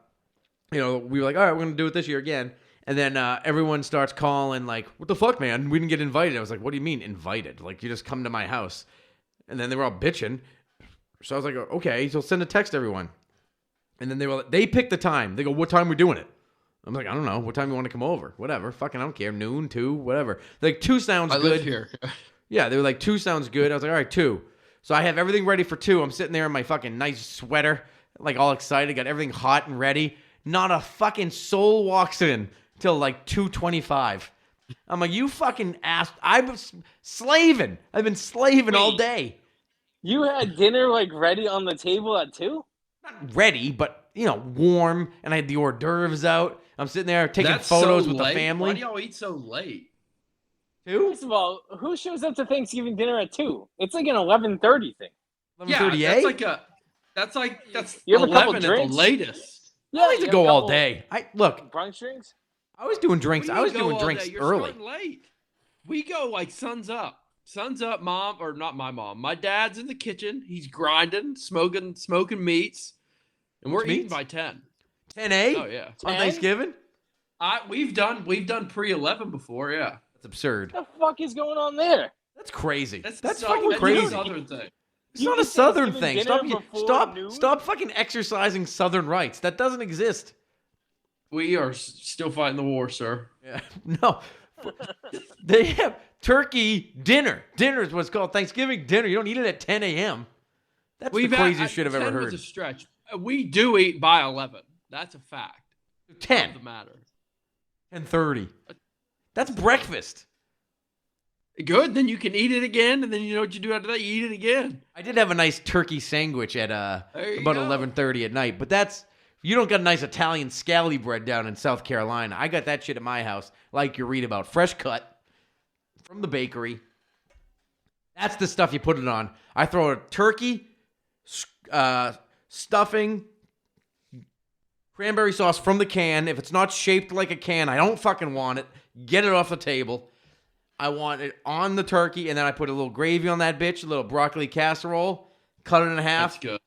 we were like, all right, we're going to do it this year again. And then everyone starts calling like, what the fuck, man? We didn't get invited. I was like, what do you mean invited? Like, you just come to my house. And then they were all bitching. So I was like, okay, so send a text to everyone. And then they picked the time. They go, what time are we doing it? I'm like, I don't know. What time you want to come over? Whatever. Fucking, I don't care. Noon, 2, whatever. They're like, 2 sounds good. I live here. Yeah, they were like, 2 sounds good. I was like, all right, 2. So I have everything ready for 2. I'm sitting there in my fucking nice sweater, like all excited, got everything hot and ready. Not a fucking soul walks in till like 2:25. I'm like, you fucking ass. I'm slaving. I've been slaving all day. You had dinner like ready on the table at 2? Not ready, but warm, and I had the hors d'oeuvres out. I'm sitting there taking That's photos so with late. the family. Why do y'all eat so late? 2? First of all, who shows up to Thanksgiving dinner at 2? It's like an 11:30 thing. 11:38? Yeah, that's You have a couple 11 at the drinks? layest. Yeah, I used to go all day. Brunch drinks? I was doing drinks. We I was go doing all drinks day. You're early. starting late. We go like suns up. Suns up, mom, or not my mom. My dad's in the kitchen. He's grinding, smoking meats. And we're What's eating meats? by 10. 10 a? Oh yeah. On 10? Thanksgiving? We've done pre-11 before, yeah. That's absurd. What the fuck is going on there? That's crazy. That's so- fucking that's a crazy. Southern thing. It's You not a eat Southern Thanksgiving thing. dinner before noon? Stop fucking exercising Southern rights. That doesn't exist. We are still fighting the war, sir. Yeah. No. They have turkey dinner. Dinner is what's called Thanksgiving dinner. You don't eat it at 10 a.m. That's the craziest shit I've ever 10 heard. was a stretch. We do eat by 11. That's a fact. 10. Of the matter. 10:30. That's breakfast. Good, then you can eat it again, and then you know what you do after that? You eat it again. I did have a nice turkey sandwich at There you about go. 11:30 at night, but you don't got a nice Italian scally bread down in South Carolina. I got that shit at my house, like you read about, fresh cut from the bakery. That's the stuff you put it on. I throw a turkey, stuffing, cranberry sauce from the can. If it's not shaped like a can, I don't fucking want it. Get it off the table. I want it on the turkey, and then I put a little gravy on that bitch, a little broccoli casserole, cut it in half. That's good.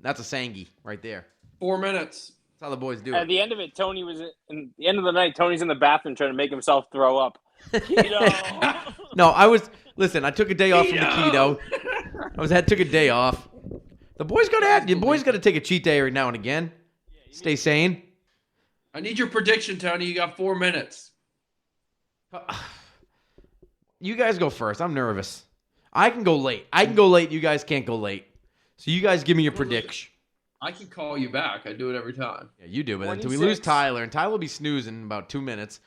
That's a sangy right there. 4 minutes. That's how the boys do At it. the end of it, the end of the night, Tony's in the bathroom trying to make himself throw up. No, I took a day off from the keto. Took a day off. The boys got to take a cheat day every now and again. Stay sane. I need your prediction, Tony. You got 4 minutes. You guys go first. I'm nervous. I can go late. You guys can't go late. So you guys give me your prediction. I can call you back. I do it every time. Yeah, you do. But until we 26. lose Tyler, and Tyler will be snoozing in about 2 minutes.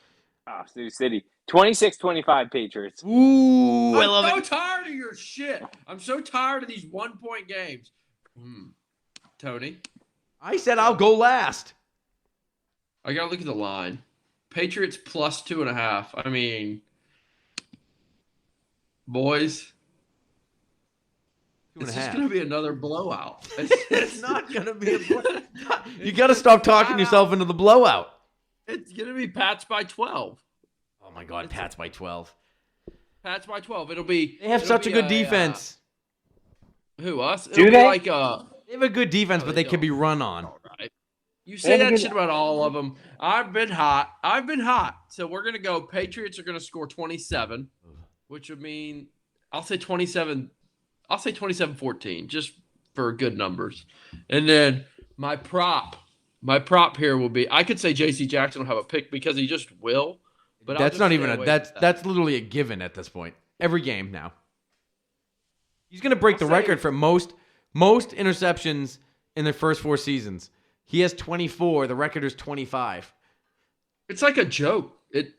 Snooze City. 26-25 Patriots. Ooh, I love I'm it. so tired of your shit. I'm so tired of these 1-point games. Tony? I said I'll go last. I got to look at the line. Patriots plus 2.5. I mean, boys, it's just going to be another blowout. It's not going to be a blowout. You got to stop talking yourself into the blowout. It's going to be Pats by 12. Oh, my God. Pats by 12. Pats by 12. It'll be. They have such a good defense. Who, us? Do they? They have a good defense, but they can be run on. All right. You say that shit about all of them. I've been hot. So we're going to go. Patriots are going to score 27, which would mean I'll say 27. I'll say 27-14, just for good numbers. And then my prop here will be, I could say J.C. Jackson will have a pick because he just will. But That's not even that's literally a given at this point. Every game now. He's going to break the record for most interceptions in their first 4 seasons. He has 24. The record is 25. It's like a joke.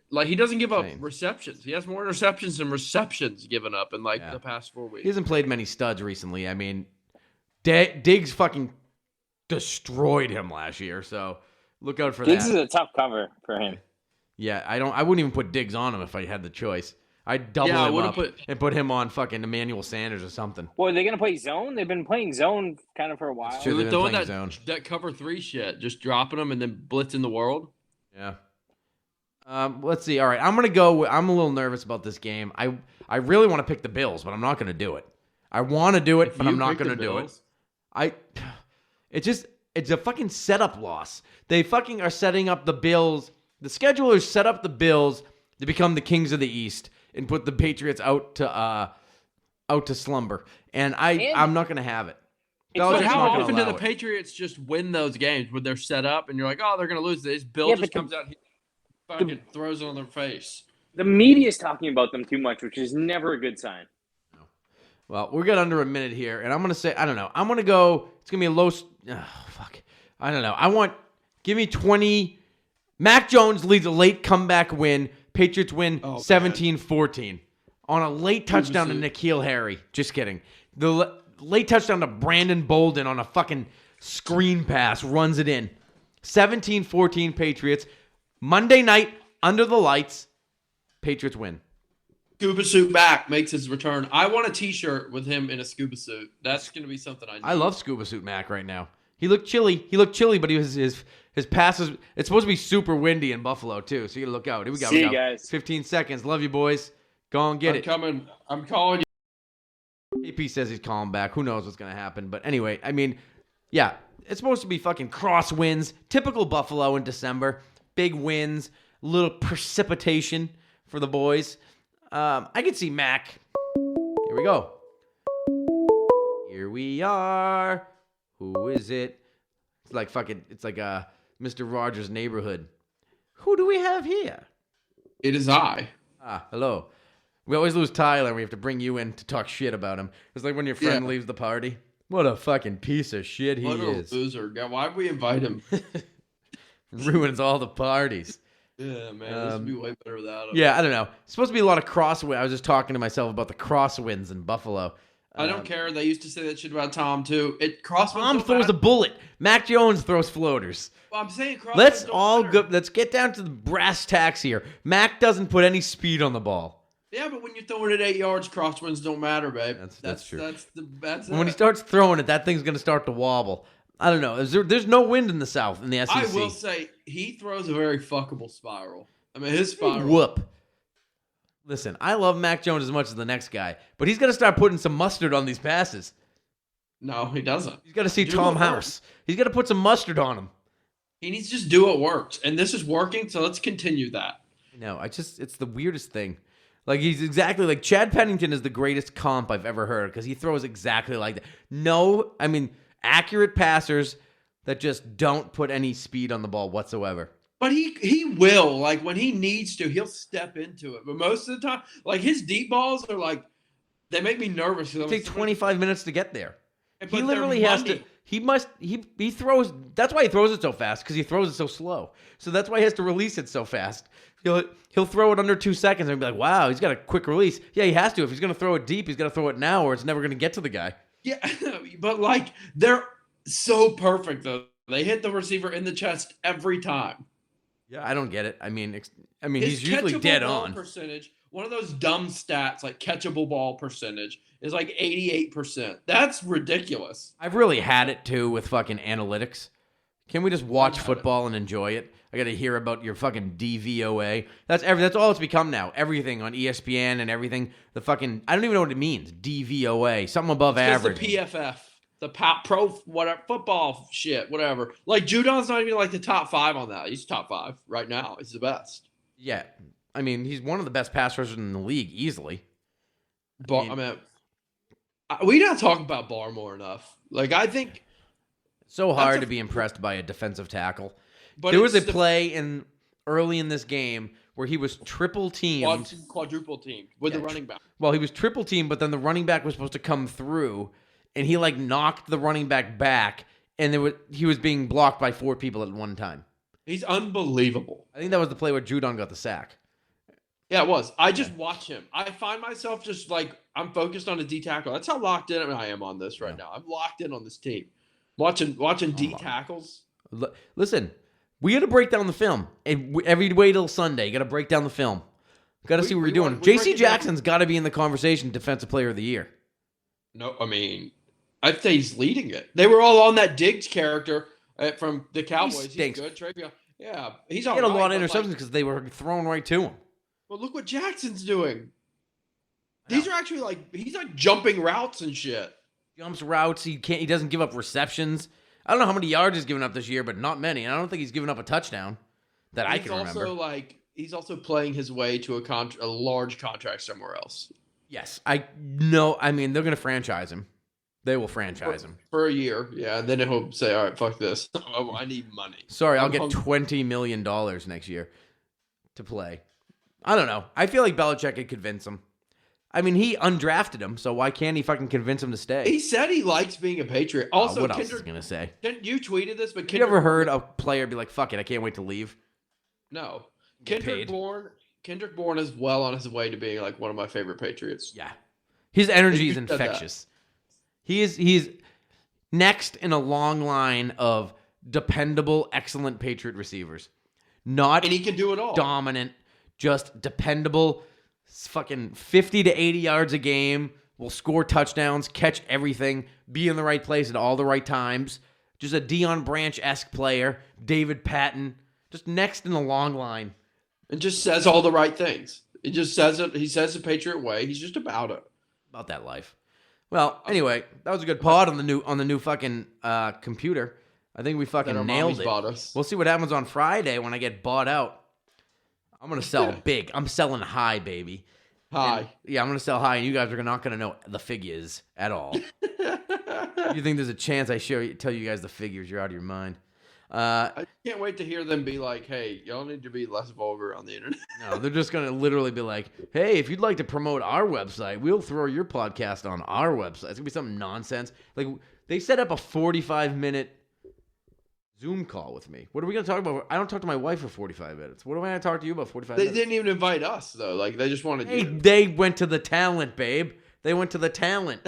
Like he doesn't give up receptions. He has more interceptions than receptions given up in the past 4 weeks. He hasn't played many studs recently. I mean, Diggs fucking destroyed him last year. So look out for that. Diggs is a tough cover for him. Yeah, I wouldn't even put Diggs on him if I had the choice. I'd double him up and put him on fucking Emmanuel Sanders or something. Well, are they going to play zone? They've been playing zone kind of for a while. That's true. They're doing that cover 3 shit, just dropping them and then blitzing the world. Yeah. Let's see. All right, I'm gonna go. I'm a little nervous about this game. I really want to pick the Bills, but I'm not gonna do it. I want to do it, but I'm not gonna do it. It's a fucking setup loss. They fucking are setting up the Bills. The schedulers set up the Bills to become the kings of the East and put the Patriots out to slumber. And I'm not gonna have it. But how often do the Patriots just win those games when they're set up and you're like, oh, they're gonna lose this? Bill just comes out. Fucking throws it on their face. The media is talking about them too much, which is never a good sign. Well, we're getting under a minute here, and I'm going to say, I don't know. I'm going to go, it's going to be a low, fuck. I don't know. Give me 20. Mac Jones leads a late comeback win. Patriots win 17-14 on a late touchdown to N'Keal Harry. Just kidding. The late touchdown to Brandon Bolden on a fucking screen pass runs it in. 17-14 Patriots. Monday night, under the lights, Patriots win. Scuba suit back makes his return. I want a T-shirt with him in a scuba suit. That's going to be something I need. I love scuba suit Mac right now. He looked chilly, but his passes. It's supposed to be super windy in Buffalo too, so you got to look out. Here we go. See you guys. 15 seconds. Love you, boys. Go and get it. I'm calling you. KP says he's calling back. Who knows what's going to happen? But anyway, I mean, yeah, it's supposed to be fucking cross wins. Typical Buffalo in December. Big wins, little precipitation for the boys. I could see Mac. Here we go. Here we are. Who is it? It's like Mr. Rogers' Neighborhood. Who do we have here? It is I. Hello. We always lose Tyler and we have to bring you in to talk shit about him. It's like when your friend leaves the party. What a fucking piece of shit he is. What a loser. Why'd we invite him? Ruins all the parties. Yeah, man. This would be way better without him. Yeah, I don't know. It's supposed to be a lot of crosswinds. I was just talking to myself about the crosswinds in Buffalo. I don't care. They used to say that shit about Tom, too. Tom throws a bullet. Mac Jones throws floaters. Well, I'm saying crosswinds. Let's get down to the brass tacks here. Mac doesn't put any speed on the ball. Yeah, but when you're throwing it 8 yards, crosswinds don't matter, babe. That's true. When he starts throwing it, that thing's going to start to wobble. I don't know. There's no wind in the South in the SEC. I will say he throws a very fuckable spiral. I mean, his spiral. Whoop. Listen, I love Mac Jones as much as the next guy, but he's got to start putting some mustard on these passes. No, he doesn't. He's got to see Tom House. He's got to put some mustard on him. He needs to just do what works, and this is working, so let's continue that. No, it's the weirdest thing. Like, he's exactly like Chad Pennington is the greatest comp I've ever heard because he throws exactly like that. Accurate passers that just don't put any speed on the ball whatsoever. But he will. Like, when he needs to, he'll step into it. But most of the time, like, his deep balls are like, They make me nervous. It takes 25 minutes to get there. But He literally has to. He throws. That's why he throws it so fast, because he throws it so slow. So that's why he has to release it so fast. He'll throw it under 2 seconds and be like, "Wow, he's got a quick release." Yeah, he has to. If he's gonna throw it deep, he's got to throw it now, or it's never gonna get to the guy. Yeah, but like they're so perfect though. They hit the receiver in the chest every time. Yeah, I don't get it. I mean, His he's usually catchable dead ball on. percentage. One of those dumb stats like catchable ball percentage is like 88%. That's ridiculous. I've really had it too with fucking analytics. Can we just watch football and enjoy it? I got to hear about your fucking DVOA. That's all it's become now. Everything on ESPN and everything. The fucking I don't even know what it means. DVOA, something above average. The PFF, the pro whatever football shit, whatever. Like Judon's not even like the top 5 on that. He's top 5 right now. He's the best. Yeah, I mean he's one of the best pass rushers in the league easily. We don't talk about Barmore enough. Like I think so hard to be impressed by a defensive tackle. But there was a play early in this game where he was triple teamed, quadruple teamed with the running back. Well, he was triple teamed, but then the running back was supposed to come through, and he like knocked the running back back, and he was being blocked by 4 people at one time. He's unbelievable. I think that was the play where Judon got the sack. Yeah, it was. I just watch him. I find myself just like I'm focused on a D tackle. That's how locked in I am on this right now. I'm locked in on this team. Watching D tackles. Listen, we got to break down the film. Every way till Sunday, got to break down the film. Got to see what we're doing. J.C. Jackson's got to be in the conversation, Defensive Player of the Year. No, I mean, I'd say he's leading it. They were all on that Diggs character from the Cowboys. He's good. Travion. Yeah, he's all right. He had a lot of interceptions because they were thrown right to him. Well, look what Jackson's doing. These are actually he's like jumping routes and shit. Jumps routes. He doesn't give up receptions. I don't know how many yards he's given up this year, but not many. And I don't think he's given up a touchdown that I can remember. He's also playing his way to a large contract somewhere else. Yes, I know. I mean, they're going to franchise him. They will franchise him for a year. Yeah, and then he'll say, "All right, fuck this. I need money." Sorry, I'll get $20 million next year to play. I don't know. I feel like Belichick could convince him. I mean, he undrafted him, so why can't he fucking convince him to stay? He said he likes being a Patriot. Also, what else is he going to say? You tweeted this, but you ever heard a player be like, fuck it, I can't wait to leave? No. Kendrick Bourne is well on his way to being like one of my favorite Patriots. Yeah. His energy is infectious. He's next in a long line of dependable, excellent Patriot receivers. And he can do it all. Dominant, just dependable, fucking 50 to 80 yards a game, will score touchdowns, catch everything, be in the right place at all the right times. Just a Deion Branch-esque player, David Patton, just next in the long line. And just says all the right things. He just says it. He says the Patriot way. He's just about it. About that life. Well, anyway, that was a good pod on the new fucking computer. I think we fucking nailed it. We'll see what happens on Friday when I get bought out. I'm going to sell big. I'm selling high, baby. High. And, I'm going to sell high, and you guys are not going to know the figures at all. You think there's a chance I tell you guys the figures, you're out of your mind. I can't wait to hear them be like, hey, y'all need to be less vulgar on the internet. No, they're just going to literally be like, hey, if you'd like to promote our website, we'll throw your podcast on our website. It's going to be some nonsense. Like, they set up a 45-minute Zoom call with me. What are we going to talk about? I don't talk to my wife for 45 minutes. What am I going to talk to you about 45 minutes? They didn't even invite us, though. Like, they just wanted you. They went to the talent, babe. They went to the talent.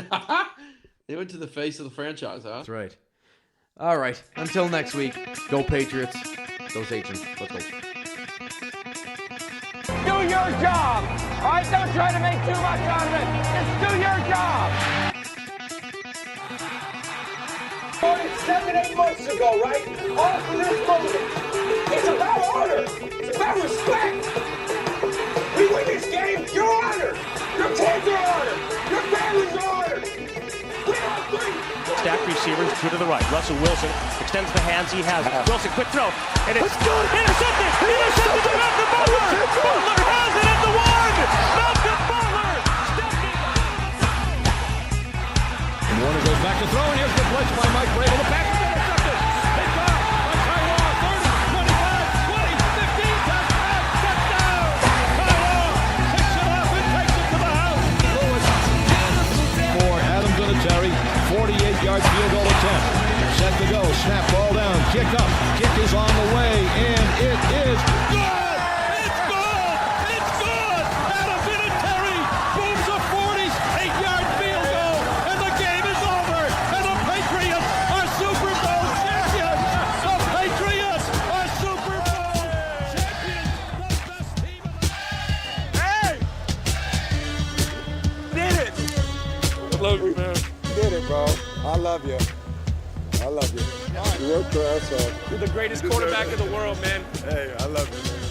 They went to the face of the franchise, huh? That's right. All right. Until next week, go Patriots. Go Saints. Let's go. Do your job. All right? Don't try to make too much out of it. Just do your job. 7-8 months ago, right? All for this moment. It's about honor. It's about respect. We win this game, you're honored. Your kids are honored. Your families are honored. We're all three. Stack receivers, 2 to the right. Russell Wilson extends the hands he has. Wilson, quick throw. And it's intercepted. Intercepted by Malcolm Butler. Butler has it at the 1. Malcolm Butler stepping. Warner goes back to throw, and here's the blitz by Mike Vrabel. The pass is intercepted. They got by Taiwan. 30, 25, 20, 15, touchdown. Taiwan picks it up and takes it to the house. 8-yard field goal attempt. Set to go. Snap, ball down. Kick up. Kick is on the way, and it is good! It's good! It's good! Adam Vinatieri booms a 48-yard field goal, and the game is over, and the Patriots are Super Bowl champions! The Patriots are Super Bowl champions! The best team in the... Hey! Did it! I love you, man. Did it, bro. I love you. I love you. You worked your ass off. You're the greatest quarterback in the world, man. Hey, I love you, man.